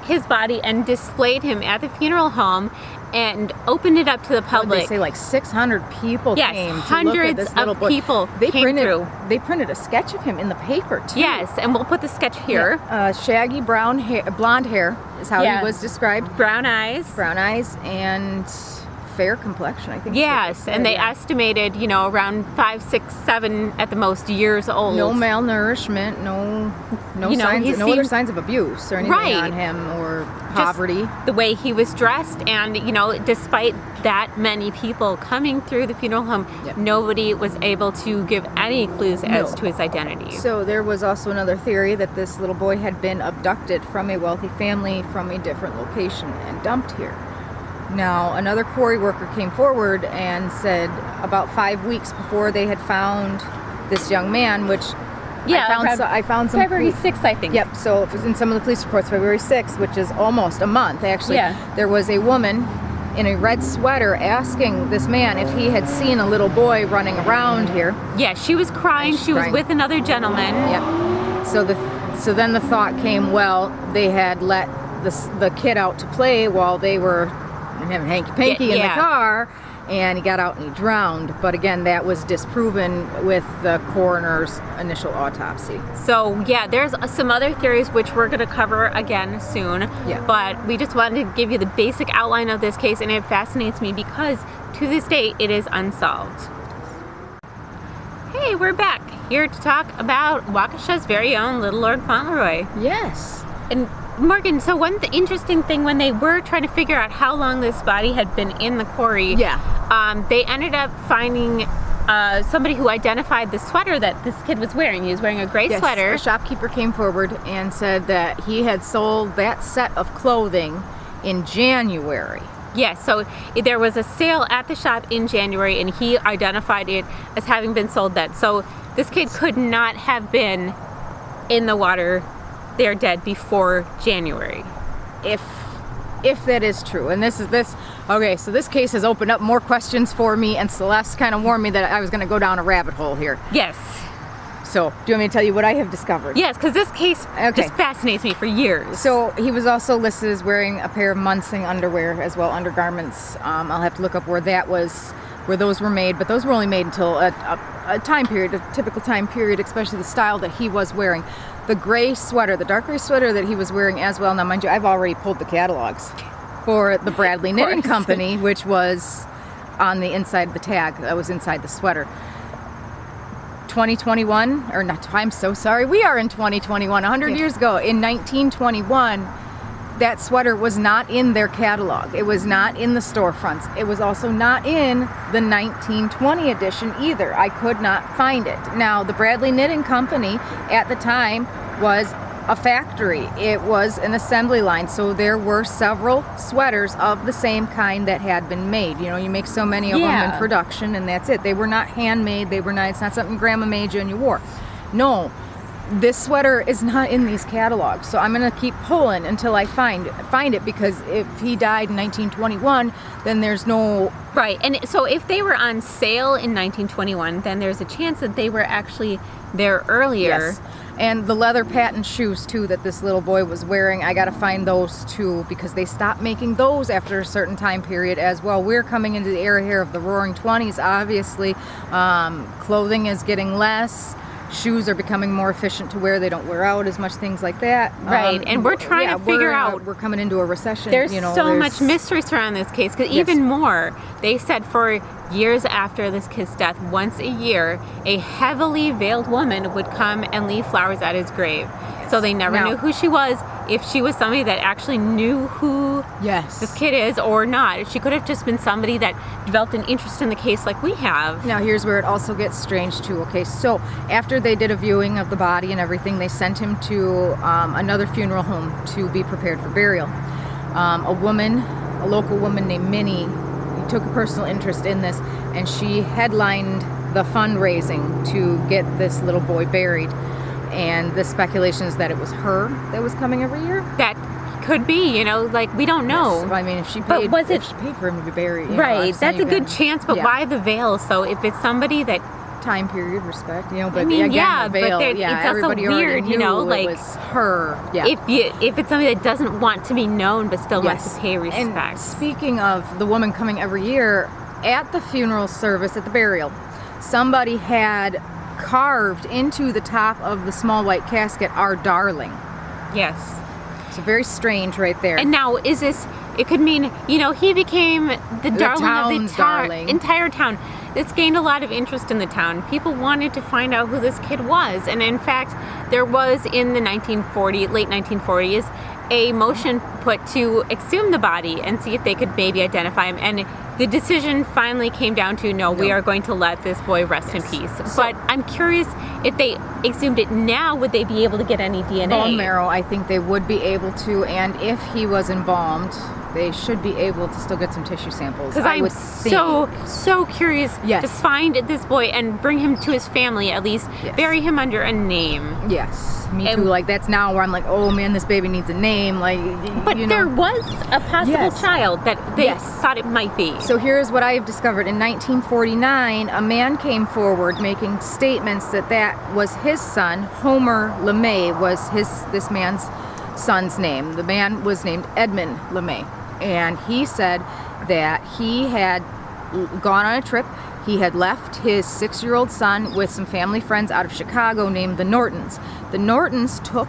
his body and displayed him at the funeral home and opened it up to the public. They say like 600 people came to look at this little boy. People came through. They printed a sketch of him in the paper too. Yes, and we'll put the sketch here. Yeah. Shaggy blonde hair is how he was described. Brown eyes, and fair complexion, I think. Yes, and they estimated, around 5, 6, 7 at the most years old. No malnourishment, no signs, no other signs of abuse or anything on him, or poverty. Just the way he was dressed, and despite that many people coming through the funeral home, nobody was able to give any clues as to his identity. So there was also another theory that this little boy had been abducted from a wealthy family from a different location and dumped here. Now, another quarry worker came forward and said about 5 weeks before they had found this young man, which I found some February 6th, I think. Yep, so it was in some of the police reports, February 6th, which is almost a month, actually. There was a woman in a red sweater asking this man if he had seen a little boy running around here. Yeah, she was crying. She was with another gentleman. Yep. So then the thought came, well, they had let the kid out to play while they were having hanky-panky in the car, and he got out and he drowned. But again, that was disproven with the coroner's initial autopsy. So there's some other theories which we're going to cover again soon. Yeah. But we just wanted to give you the basic outline of this case, and it fascinates me because to this day it is unsolved. Hey, we're back here to talk about Waukesha's very own Little Lord Fauntleroy. Yes. And Morgan, so one interesting thing, when they were trying to figure out how long this body had been in the quarry, they ended up finding somebody who identified the sweater that this kid was wearing. He was wearing a gray sweater. A shopkeeper came forward and said that he had sold that set of clothing in January. Yes, so there was a sale at the shop in January, and he identified it as having been sold then. So this kid could not have been in the water there dead before January. If that is true. And okay, so this case has opened up more questions for me, and Celeste kind of warned me that I was going to go down a rabbit hole here. Yes. So, do you want me to tell you what I have discovered? Yes, because this case just fascinates me for years. So, he was also listed as wearing a pair of Munsing underwear as well, undergarments. I'll have to look up where those were made, but those were only made until a time period, a typical time period, especially the style that he was wearing. The gray sweater, the dark gray sweater that he was wearing as well. Now, mind you, I've already pulled the catalogs for the Bradley Knitting Company, which was on the inside of the tag. That was inside the sweater. 2021, or not, I'm so sorry, we are in 2021, 100 years ago, in 1921, that sweater was not in their catalog. It was not in the storefronts. It was also not in the 1920 edition either. I could not find it. Now, the Bradley Knitting Company at the time was a factory. It was an assembly line, so there were several sweaters of the same kind that had been made. You make so many of them in production, and that's it. They were not handmade. It's not something Grandma made you and you wore. No. this sweater is not in these catalogs, so I'm gonna keep pulling until I find it, because if he died in 1921, then there's no... Right, and so if they were on sale in 1921, then there's a chance that they were actually there earlier. Yes. And the leather patent shoes, too, that this little boy was wearing, I gotta find those, too, because they stopped making those after a certain time period as well. We're coming into the era here of the Roaring 20s, obviously. Clothing is getting less. Shoes are becoming more efficient to wear. They don't wear out as much, things like that. Right, and we're trying to figure out... We're coming into a recession. There's so much mystery surrounding this case, because even more, they said for years after this kid's death, once a year, a heavily veiled woman would come and leave flowers at his grave. So they never knew who she was, if she was somebody that actually knew who this kid is or not. She could have just been somebody that developed an interest in the case like we have. Now here's where it also gets strange too. Okay, so after they did a viewing of the body and everything, they sent him to another funeral home to be prepared for burial. A local woman named Minnie, took a personal interest in this, and she headlined the fundraising to get this little boy buried. And the speculation is that it was her that was coming every year. That could be, you know, like, we don't know. Yes. I mean, if she paid for him to be buried, right? That's a good chance, but why the veil? So if it's somebody that time period respect, you know, but I mean, again, the veil, but it's also weird, you know, like it was her. Yeah. If it's somebody that doesn't want to be known but still wants to pay respect. And speaking of the woman coming every year, at the funeral service, at the burial, somebody had carved into the top of the small white casket, "Our darling." Yes. So very strange right there. And now, is this, it could mean, you know, he became the darling of the entire town. This gained a lot of interest in the town. People wanted to find out who this kid was. And in fact, there was in the late 1940s, a motion put to exhume the body and see if they could maybe identify him. And the decision finally came down to, no, we are going to let this boy rest in peace. But I'm curious, if they exhumed it now, would they be able to get any DNA? Bone marrow, I think they would be able to, and if he was embalmed, they should be able to still get some tissue samples. Because I'm so curious to find this boy and bring him to his family, at least bury him under a name. Yes, me too. Like, that's now where I'm like, oh man, this baby needs a name. Like, but you know. There was a possible child that they thought it might be. So here's what I have discovered. In 1949, a man came forward making statements that that was his son. Homer LeMay was this man's son's name. The man was named Edmund LeMay. And he said that he had gone on a trip. He had left his 6-year-old son with some family friends out of Chicago named the Nortons. The Nortons took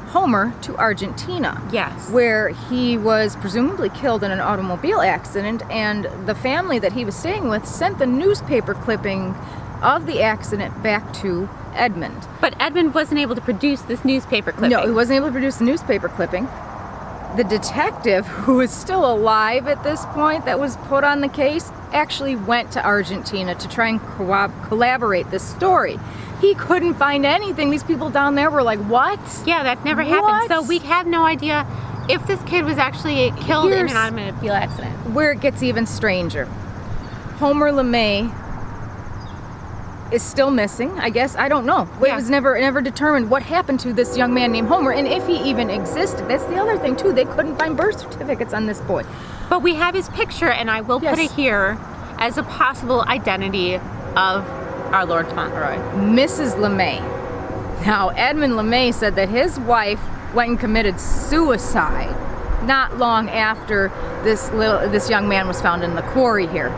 Homer to Argentina. Yes. Where he was presumably killed in an automobile accident, and the family that he was staying with sent the newspaper clipping of the accident back to Edmund. But Edmund wasn't able to produce this newspaper clipping. No, he wasn't able to produce the newspaper clipping. The detective, who is still alive at this point, that was put on the case, actually went to Argentina to try and collaborate this story. He couldn't find anything. These people down there were like, what? Yeah, that never happened. So we have no idea if this kid was actually killed in an automobile accident. Where it gets even stranger. Homer LeMay is still missing, I guess. I don't know. It was never determined what happened to this young man named Homer, and if he even existed. That's the other thing too. They couldn't find birth certificates on this boy. But we have his picture, and I will put it here as a possible identity of our Lord Fauntleroy. Mrs. LeMay. Now, Edmund LeMay said that his wife went and committed suicide not long after this young man was found in the quarry here.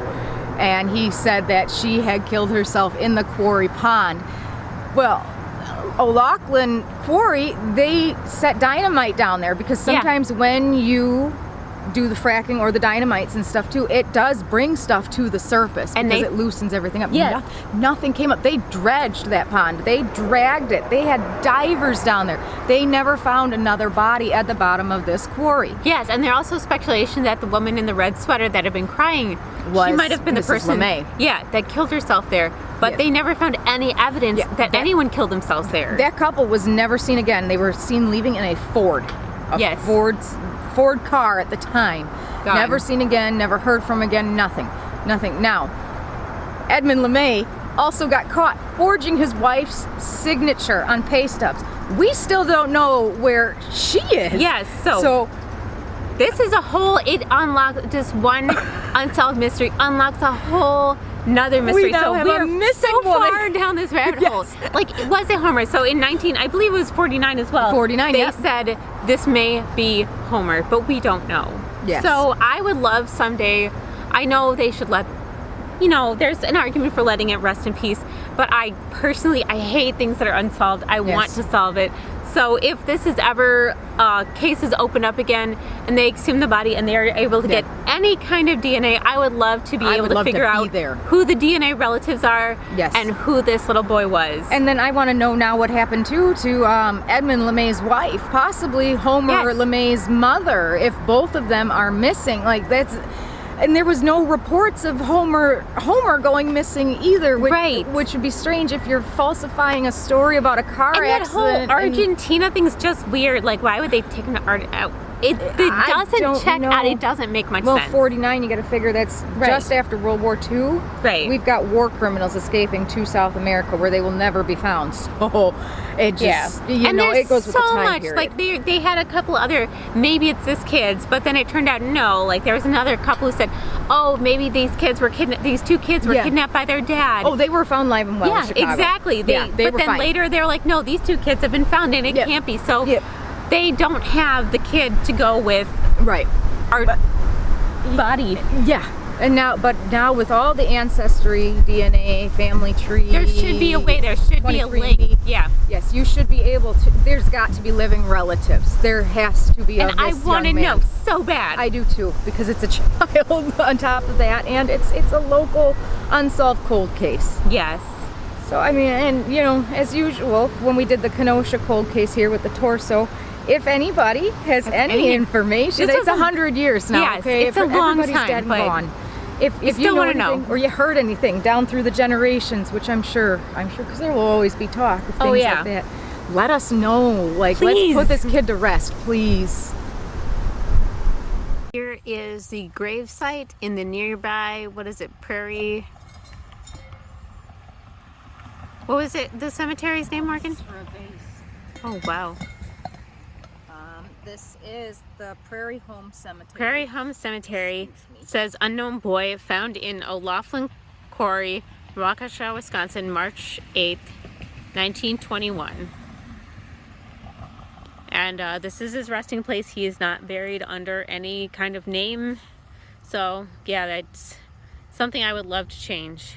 And he said that she had killed herself in the quarry pond. Well, O'Loughlin Quarry, they set dynamite down there because sometimes when you do the fracking or the dynamites and stuff too, it does bring stuff to the surface because it loosens everything up. Yeah. Nothing came up. They dredged that pond. They dragged it. They had divers down there. They never found another body at the bottom of this quarry. Yes, and there's also speculation that the woman in the red sweater that had been crying, she might have been the person that killed herself there. But they never found any evidence that anyone killed themselves there. That couple was never seen again. They were seen leaving in a Ford. Ford car at the time. Never seen again, never heard from again, nothing. Now, Edmund LeMay also got caught forging his wife's signature on pay stubs. We still don't know where she is. Yes, so this is a whole, it unlocks, just one unsolved mystery unlocks a whole another mystery. We now have we're a missing so far down this rabbit hole. Like, was it Homer? So in I believe it was 49 as well. 49, They said this may be Homer, but we don't know. Yes. So I would love someday, I know they should let, you know, there's an argument for letting it rest in peace, but I personally, I hate things that are unsolved. I want to solve it. So if this is ever, cases open up again and they exhume the body and they're able to get any kind of DNA, I would love to be able to figure out who the DNA relatives are and who this little boy was. And then I want to know now what happened to Edmund LeMay's wife, possibly Homer LeMay's mother, if both of them are missing. Like, that's... And there was no reports of Homer going missing either, which would be strange if you're falsifying a story about a car accident. That whole Argentina thing's just weird. Like, why would they take an art out? It doesn't check out. It doesn't make much sense. Well, 49, you got to figure that's just after World War II. Right. We've got war criminals escaping to South America where they will never be found. So it just, you know, it goes with the time period. Like, they had a couple other, maybe it's this kid's, but then it turned out no. Like, there was another couple who said, oh, maybe these kids were these two kids were kidnapped by their dad. Oh, they were found live and well in Chicago. Exactly. But then later they're like, no, these two kids have been found and it can't be. So they don't have the kid to go with our body. Yeah. And now with all the ancestry, DNA, family tree, there should be a way. There should be a link. Yeah. Yes, you should be able to. There's got to be living relatives. There has to be. And I want to know so bad. I do too, because it's a child on top of that, and it's a local unsolved cold case. Yes. So I mean, and you know, as usual, when we did the Kenosha cold case here with the torso, if anybody has any information, it's 100 years now. Yes, okay, it's a long everybody's time, dead and but gone. If you know anything, or you heard anything down through the generations, which I'm sure, because there will always be talk of things like that. Let us know. Like, let's put this kid to rest, please. Here is the grave site in the nearby, what is it, Prairie? What was it? The cemetery's name, Morgan? Oh wow. This is the Prairie Home Cemetery. Prairie Home Cemetery. Says unknown boy found in O'Laughlin Quarry, Waukesha, Wisconsin, March 8th, 1921. And this is his resting place. He is not buried under any kind of name. So yeah, that's something I would love to change.